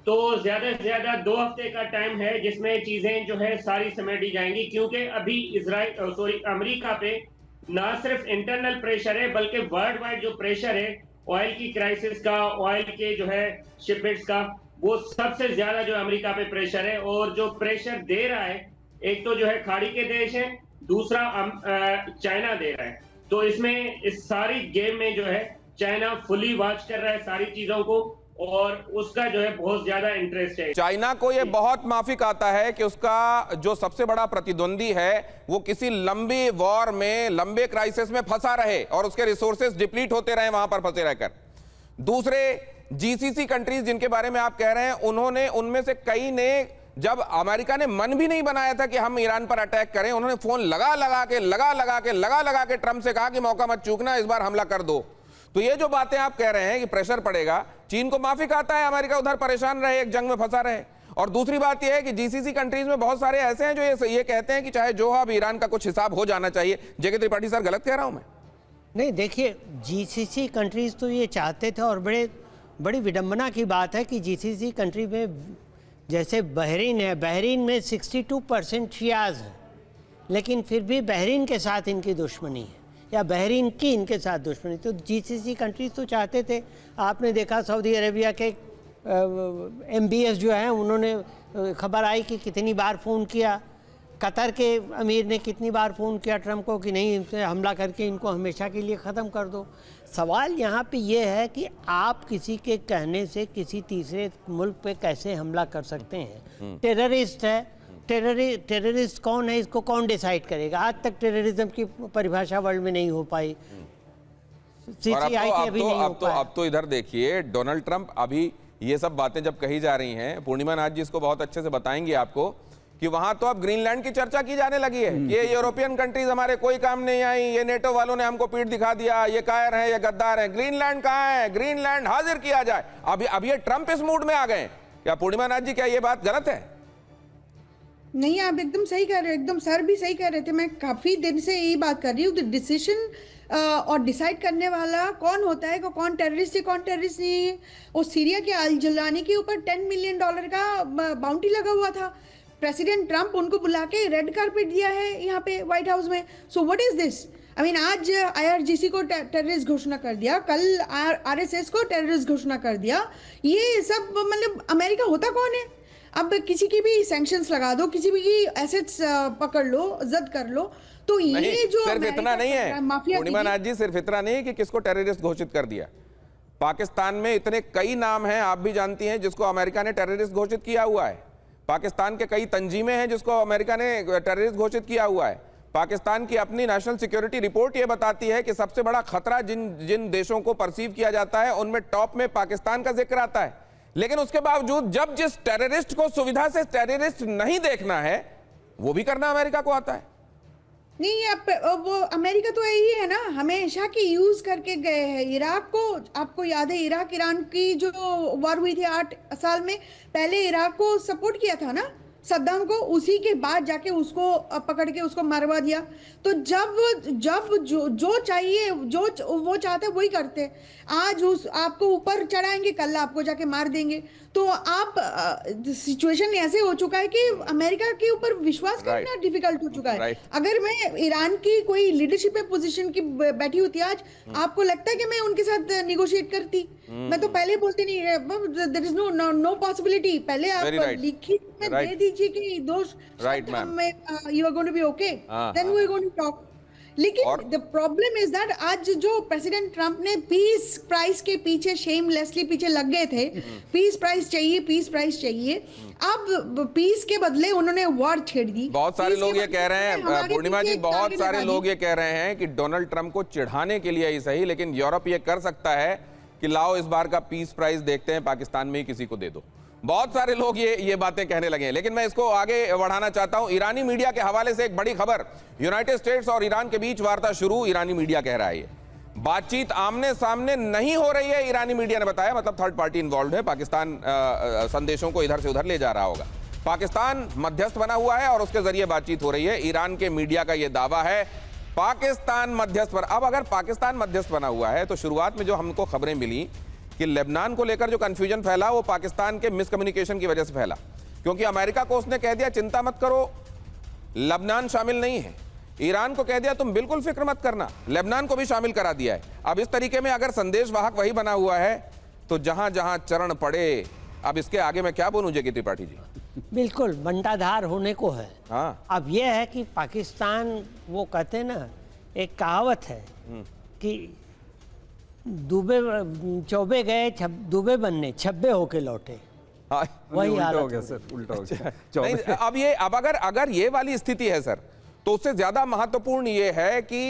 तो ज्यादा से ज्यादा 2 हफ्ते का टाइम है जिसमें चीजें जो है सारी समेटी जाएंगी। क्योंकि अभी अमेरिका पे ना सिर्फ इंटरनल प्रेशर है बल्कि वर्ल्ड वाइड जो प्रेशर है ऑयल की क्राइसिस का, ऑयल के जो है शिपमेंट्स का, वो सबसे ज्यादा जो अमेरिका पे प्रेशर है। और जो प्रेशर दे रहा है, एक तो जो है खाड़ी के देश है, दूसरा चाइना दे रहा है। तो इसमें इस सारी गेम में जो है चाइना फुली वॉच कर रहा है सारी चीजों को, और उसका जो है बहुत ज्यादा इंटरेस्ट है। चाइना को यह बहुत माफिक आता है कि उसका जो सबसे बड़ा प्रतिद्वंदी है वो किसी लंबी वॉर में, लंबे क्राइसिस में फंसा रहे और उसके रिसोर्सेज डिप्लीट होते रहे वहां पर फंसे रहकर। दूसरे जीसीसी कंट्रीज जिनके बारे में आप कह रहे हैं, उनमें से कई ने, जब अमेरिका ने मन भी नहीं बनाया था कि हम ईरान पर अटैक करें, उन्होंने फोन लगा लगा के ट्रंप से कहा कि मौका मत चूकना, इस बार हमला कर दो। तो ये जो बातें आप कह रहे हैं कि प्रेशर पड़ेगा, चीन को माफिक आता है अमेरिका उधर परेशान रहे, एक जंग में फंसा रहे। और दूसरी बात यह है कि जीसीसी कंट्रीज में बहुत सारे ऐसे हैं जो ये कहते हैं कि चाहे जो अब ईरान का कुछ हिसाब हो जाना चाहिए। जेके त्रिपाठी सर, गलत कह रहा हूं मैं? नहीं, देखिए, जीसीसी कंट्रीज तो ये चाहते थे, और बड़ी विडंबना की बात है कि जीसीसी कंट्री में जैसे बहरीन है, बहरीन में 62% शियाज हैं, लेकिन फिर भी बहरीन के साथ इनकी दुश्मनी है, या बहरीन की इनके साथ दुश्मनी। तो जीसीसी कंट्रीज तो चाहते थे। आपने देखा सऊदी अरेबिया के MBS जो हैं, उन्होंने खबर आई कि कितनी बार फ़ोन किया, कतर के अमीर ने कितनी बार फ़ोन किया ट्रंप को कि नहीं, इनसे हमला करके इनको हमेशा के लिए ख़त्म कर दो। सवाल यहाँ पे ये है कि आप किसी के कहने से किसी तीसरे मुल्क पे कैसे हमला कर सकते हैं? टेररिस्ट है, टेररिस्ट कौन है, इसको कौन डिसाइड करेगा? आज तक टेररिज्म की परिभाषा वर्ल्ड में नहीं हो पाई, CCI की अभी नहीं हो पाया। अब तो इधर देखिए, डोनाल्ड ट्रंप, अभी ये सब बातें जब कही जा रही हैं, पूर्णिमा नाथ जी इसको बहुत अच्छे से बताएंगे आपको, कि वहां तो अब ग्रीनलैंड की चर्चा की जाने लगी है कि ये यूरोपियन कंट्रीज हमारे कोई काम नहीं आई, ये नेटो वालों ने हमको पीठ दिखा दिया, ये कायर है, ये गद्दार है, ग्रीनलैंड कहाँ है, ग्रीनलैंड हाजिर किया जाए। अब ये ट्रंप इस मूड में आ गए। क्या पूर्णिमा नाथ जी, क्या ये बात गलत है? नहीं, आप एकदम सही कह रहे हो, एकदम सर भी सही कह रहे थे। मैं काफी दिन से यही बात कर रही हूँ, डिसीजन और डिसाइड करने वाला कौन होता है, कौन टेररिस्ट है, कौन टेररिस्ट नहीं है। वो सीरिया के अल जलानी के ऊपर $10 मिलियन का बाउंटी लगा हुआ था। प्रेसिडेंट ट्रंप उनको बुला के रेड कारपेट दिया है यहाँ पे व्हाइट हाउस में। So what is this? I mean आज आईआरजीसी को टेररिस्ट घोषणा कर दिया, कल आरएसएस को टेररिस्ट घोषणा कर दिया। ये सब मतलब अमेरिका होता कौन है? अब किसी की भी सैंक्शंस लगा दो, किसी भी एसेट्स पकड़ लो, जब्त कर लो, तो ये जो सिर्फ इतना नहीं है माफिया पूर्णिमा नाथ जी, सिर्फ इतना नहीं है कि किसको टेररिस्ट घोषित कर दिया। पाकिस्तान में इतने कई नाम हैं, आप भी जानती हैं, जिसको अमेरिका ने टेररिस्ट घोषित किया हुआ है। पाकिस्तान के कई तंजीमें हैं जिसको अमेरिका ने टेररिस्ट घोषित किया हुआ है। पाकिस्तान की अपनी नेशनल सिक्योरिटी रिपोर्ट यह बताती है कि सबसे बड़ा खतरा जिन देशों को परसीव किया जाता है उनमें टॉप में पाकिस्तान का जिक्र आता है। लेकिन उसके बावजूद जब जिस टेररिस्ट को सुविधा से टेररिस्ट नहीं देखना है वो भी करना अमेरिका को आता है। नहीं, अब वो अमेरिका तो यही है ना, हमेशा की यूज करके गए हैं। इराक को आपको याद है, इराक ईरान की जो वॉर हुई थी 8 साल में, पहले इराक को सपोर्ट किया था ना सद्दाम को, उसी के बाद जाके उसको पकड़ के उसको मरवा दिया। तो जब जो चाहिए, जो वो चाहते वही करते। आज उस आपको ऊपर चढ़ाएंगे, कल आपको जाके मार देंगे। तो आप सिचुएशन ऐसे हो चुका है कि अमेरिका के ऊपर विश्वास करना डिफिकल्ट हो चुका है। अगर मैं ईरान की कोई लीडरशिप पोजीशन की बैठी होती आज, आपको लगता है कि मैं उनके साथ निगोशिएट करती? मैं तो पहले बोलती नहीं, देयर इज नो पॉसिबिलिटी। पहले आप लिखित में दे दीजिए कि दोस्त में you are going to be okay, then we are going to talk. लेकिन द प्रॉब्लम इज दैट आज जो प्रेसिडेंट ट्रंप ने पीस प्राइस के पीछे शेमलेसली पीछे लग गए थे, पीस प्राइस चाहिए, पीस प्राइस चाहिए, अब पीस के बदले उन्होंने वॉर छेड़ दी। बहुत सारे लोग ये कह रहे हैं पूर्णिमा जी, बहुत सारे लोग ये कह रहे हैं कि डोनाल्ड ट्रंप को चिढ़ाने के लिए ही सही, लेकिन यूरोप ये कर सकता है कि लाओ इस बार का पीस प्राइस देखते हैं, पाकिस्तान में ही किसी को दे दो। बहुत सारे लोग ये बातें कहने लगे हैं। लेकिन मैं इसको आगे बढ़ाना चाहता हूं। ईरानी मीडिया के हवाले से एक बड़ी खबर, यूनाइटेड स्टेट्स और ईरान के बीच वार्ता शुरू, ईरानी मीडिया कह रहा है। ये बातचीत आमने सामने नहीं हो रही है, ईरानी मीडिया ने बताया, मतलब थर्ड पार्टी इन्वॉल्व है। पाकिस्तान संदेशों को इधर से उधर ले जा रहा होगा। पाकिस्तान मध्यस्थ बना हुआ है और उसके जरिए बातचीत हो रही है। ईरान के मीडिया का यह दावा है पाकिस्तान मध्यस्थ बना। अब अगर पाकिस्तान मध्यस्थ बना हुआ है तो शुरुआत में जो हमको खबरें मिली कि लेबनान को लेकर जो कंफ्यूजन फैला वो पाकिस्तान के मिसकम्युनिकेशन की वजह से फैला, क्योंकि अमेरिका को उसने कह दिया चिंता मत करो, लेबनान शामिल नहीं है। ईरान को कह दिया तुम बिल्कुल फिक्र मत करना, लेबनान को भी शामिल करा दिया है। अब इस तरीके में अगर संदेश वाहक वही बना हुआ है तो जहां जहां चरण पड़े, अब इसके आगे मैं क्या बोलूं जेके त्रिपाठी जी? बिल्कुल बंटाधार होने को है। हाँ। अब यह है कि पाकिस्तान, वो कहते हैं ना, एक कहावत है कि चौबे गए दुबे बनने, छब्बे होके लौटे। हाँ, वही उल्टा हालत हो गया हो सर, उल्टा हो नहीं, गया। अब अगर ये वाली स्थिति है सर, तो उससे ज्यादा महत्वपूर्ण ये है कि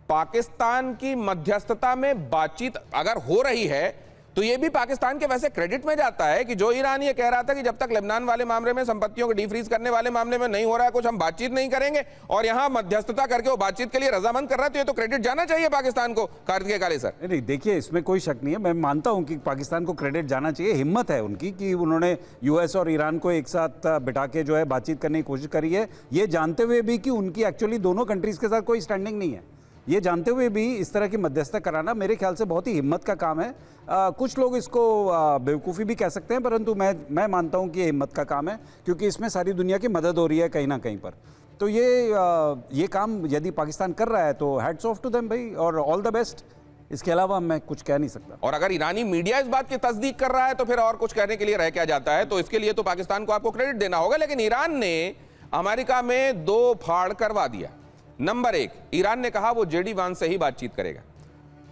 पाकिस्तान की मध्यस्थता में बातचीत अगर हो रही है तो ये भी पाकिस्तान के वैसे क्रेडिट में जाता है कि जो ईरान ये कह रहा था कि जब तक लेबनान वाले मामले में, संपत्तियों को डीफ्रीज करने वाले मामले में नहीं हो रहा है कुछ, हम बातचीत नहीं करेंगे, और यहां मध्यस्थता करके वो बातचीत के लिए रजामंद कर रहा है, तो ये तो क्रेडिट जाना चाहिए पाकिस्तान को। कार्तिकेय काले सर। नहीं, देखिए इसमें कोई शक नहीं है, मैं मानता हूं कि पाकिस्तान को क्रेडिट जाना चाहिए। हिम्मत है उनकी कि उन्होंने यूएस और ईरान को एक साथ बिठा के जो है बातचीत करने की कोशिश करी है, ये जानते हुए भी कि उनकी एक्चुअली दोनों कंट्रीज के साथ कोई स्टैंडिंग नहीं है। ये जानते हुए भी इस तरह की मध्यस्थता कराना मेरे ख्याल से बहुत ही हिम्मत का काम है। कुछ लोग इसको बेवकूफ़ी भी कह सकते हैं, परंतु मैं मानता हूं कि ये हिम्मत का काम है, क्योंकि इसमें सारी दुनिया की मदद हो रही है कहीं ना कहीं पर। तो ये काम यदि पाकिस्तान कर रहा है तो हैट्स ऑफ टू देम भाई, और ऑल द बेस्ट। इसके अलावा मैं कुछ कह नहीं सकता। और अगर ईरानी मीडिया इस बात की तस्दीक कर रहा है तो फिर और कुछ कहने के लिए रह क्या जाता है? तो इसके लिए तो पाकिस्तान को आपको क्रेडिट देना होगा। लेकिन ईरान ने अमेरिका में 2 फाड़ करवा दिया। नंबर 1, ईरान ने कहा वो जेडी वांस से ही बातचीत करेगा।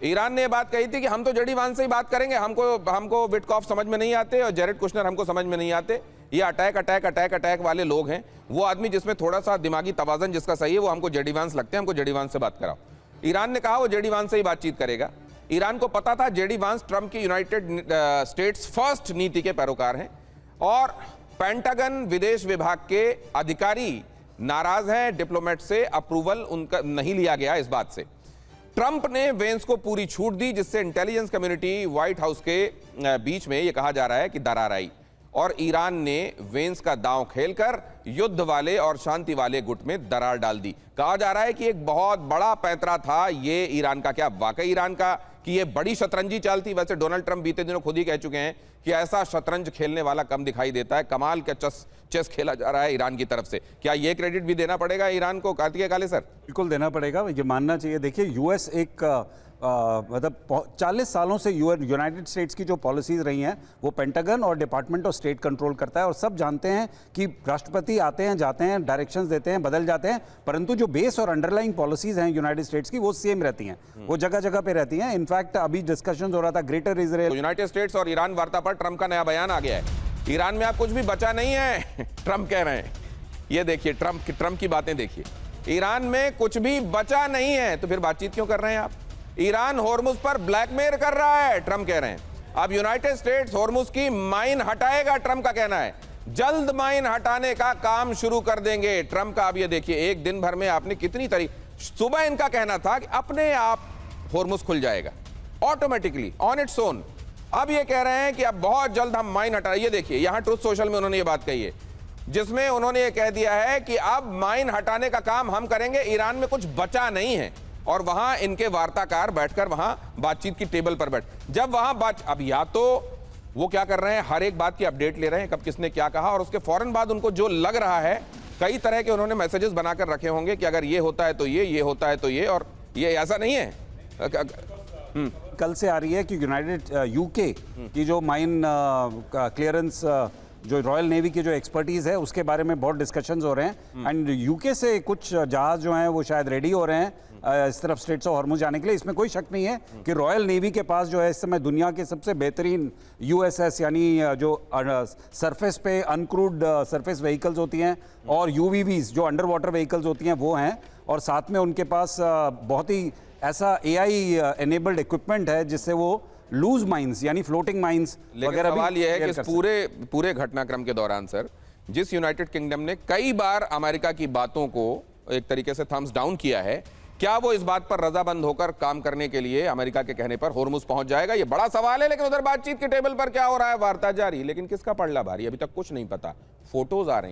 ईरान ने ये बात कही थी कि हम तो जेडी वांस से ही बात करेंगे, हमको विटकॉफ समझ में नहीं आते और जेरेड कुशनर हमको समझ में नहीं आते। ये अटैक वाले लोग हैं। वो आदमी जिसमें थोड़ा सा दिमागी तवाजन जिसका सही है वो हमको जेडी वांस लगते हैं, हमको जेडी वांस से बात कराओ। ईरान ने कहा वो जेडी वांस से ही बातचीत करेगा। ईरान को पता था जेडी वांस ट्रंप की यूनाइटेड स्टेट्स फर्स्ट नीति के पैरोकार हैं, और पेंटागन विदेश विभाग के अधिकारी नाराज हैं, डिप्लोमेट से अप्रूवल उनका नहीं लिया गया इस बात से। ट्रंप ने वेंस को पूरी छूट दी, जिससे इंटेलिजेंस कम्युनिटी, व्हाइट हाउस के बीच में यह कहा जा रहा है कि दरार आई, और ईरान ने वेंस का दांव खेलकर युद्ध वाले और शांति वाले गुट में दरार डाल दी। कहा जा रहा है कि एक बहुत बड़ा पैंतरा था ये ईरान का। क्या वाकई ईरान का कि ये बड़ी शतरंजी चाल थी? वैसे डोनाल्ड ट्रंप बीते दिनों खुद ही कह चुके हैं कि ऐसा शतरंज खेलने वाला कम दिखाई देता है। कमाल का चेस खेला जा रहा है ईरान की तरफ से। क्या ये क्रेडिट भी देना पड़ेगा ईरान को, कार्तिकेय काले सर? बिल्कुल देना पड़ेगा, ये मानना चाहिए। देखिए यूएस एक मतलब 40 सालों से यूनाइटेड स्टेट्स की जो पॉलिसीज रही हैं वो पेंटागन और डिपार्टमेंट ऑफ स्टेट कंट्रोल करता है, और सब जानते हैं कि राष्ट्रपति आते हैं जाते हैं, डायरेक्शंस देते हैं, बदल जाते हैं, परंतु जो बेस और अंडरलाइंग पॉलिसीज हैं यूनाइटेड स्टेट्स की वो सेम रहती हैं, वो जगह जगह पे रहती हैं। इनफैक्ट अभी डिस्कशन हो रहा था ग्रेटर इजराइल। तो यूनाइटेड स्टेट्स और ईरान वार्ता पर ट्रंप का नया बयान आ गया है। ईरान में अब कुछ भी बचा नहीं है, ट्रंप कह रहे हैं। ये देखिए ट्रंप की बातें देखिए, ईरान में कुछ भी बचा नहीं है, तो फिर बातचीत क्यों कर रहे हैं आप? ईरान होर्मुज पर ब्लैकमेल कर रहा है, ट्रंप कह रहे हैं। अब यूनाइटेड स्टेट्स होर्मुज की माइन हटाएगा, ट्रंप का कहना है। जल्द माइन हटाने का काम शुरू कर देंगे, ट्रंप का। अब ये देखिए, एक दिन भर में आपने कितनी सुबह इनका कहना था कि अपने आप होर्मुज खुल जाएगा ऑटोमेटिकली ऑन इट्स ओन। अब ये कह रहे हैं कि अब बहुत जल्द हम माइन हटा। ये देखिए यहां ट्रुथ सोशल में उन्होंने ये बात कही है, जिसमें उन्होंने ये कह दिया है कि अब माइन हटाने का काम हम करेंगे, ईरान में कुछ बचा नहीं है। और वहां इनके वार्ताकार बैठकर वहां बातचीत की टेबल पर जब वहां अब या तो वो क्या कर रहे हैं, हर एक बात की अपडेट ले रहे हैं, कब किसने क्या कहा, और उसके फौरन बाद उनको जो लग रहा है, कई तरह के उन्होंने मैसेजेस बनाकर रखे होंगे कि अगर ये होता है तो ये होता है तो ये, और ये ऐसा नहीं है। कल से आ रही है कि यूनाइटेड यूके की जो माइन क्लियरेंस जो रॉयल नेवी की जो एक्सपर्टीज है उसके बारे में बहुत डिस्कशंस हो रहे हैं, एंड यूके से कुछ जहाज जो हैं वो शायद रेडी हो रहे हैं इस तरफ स्ट्रेट्स ऑफ हॉर्मुज जाने के लिए। इसमें कोई शक नहीं है कि रॉयल नेवी के पास जो है इस समय दुनिया के सबसे बेहतरीन यूएसएस यानी जो सरफेस पे अनक्रूड सरफेस व्हीकल्स होती हैं और यूवीवीज जो अंडर वाटर व्हीकल्स होती हैं वो हैं, और साथ में उनके पास बहुत ही ऐसा एआई एनेबल्ड इक्विपमेंट है जिससे वो लूज माइंस यानी फ्लोटिंग माइंस वगैरह। सवाल यह है कि इस पूरे घटनाक्रम के दौरान सर, जिस यूनाइटेड किंगडम ने कई बार अमेरिका की बातों को एक तरीके से थम्स डाउन किया है, क्या वो इस बात पर रजामंद होकर काम करने के लिए अमेरिका के कहने पर होर्मुज पहुंच जाएगा? ये बड़ा सवाल है। लेकिन उधर बातचीत के टेबल पर क्या हो रहा है, वार्ता जारी, लेकिन किसका पलड़ा भारी अभी तक कुछ नहीं पता। फोटोज आ रही हैं,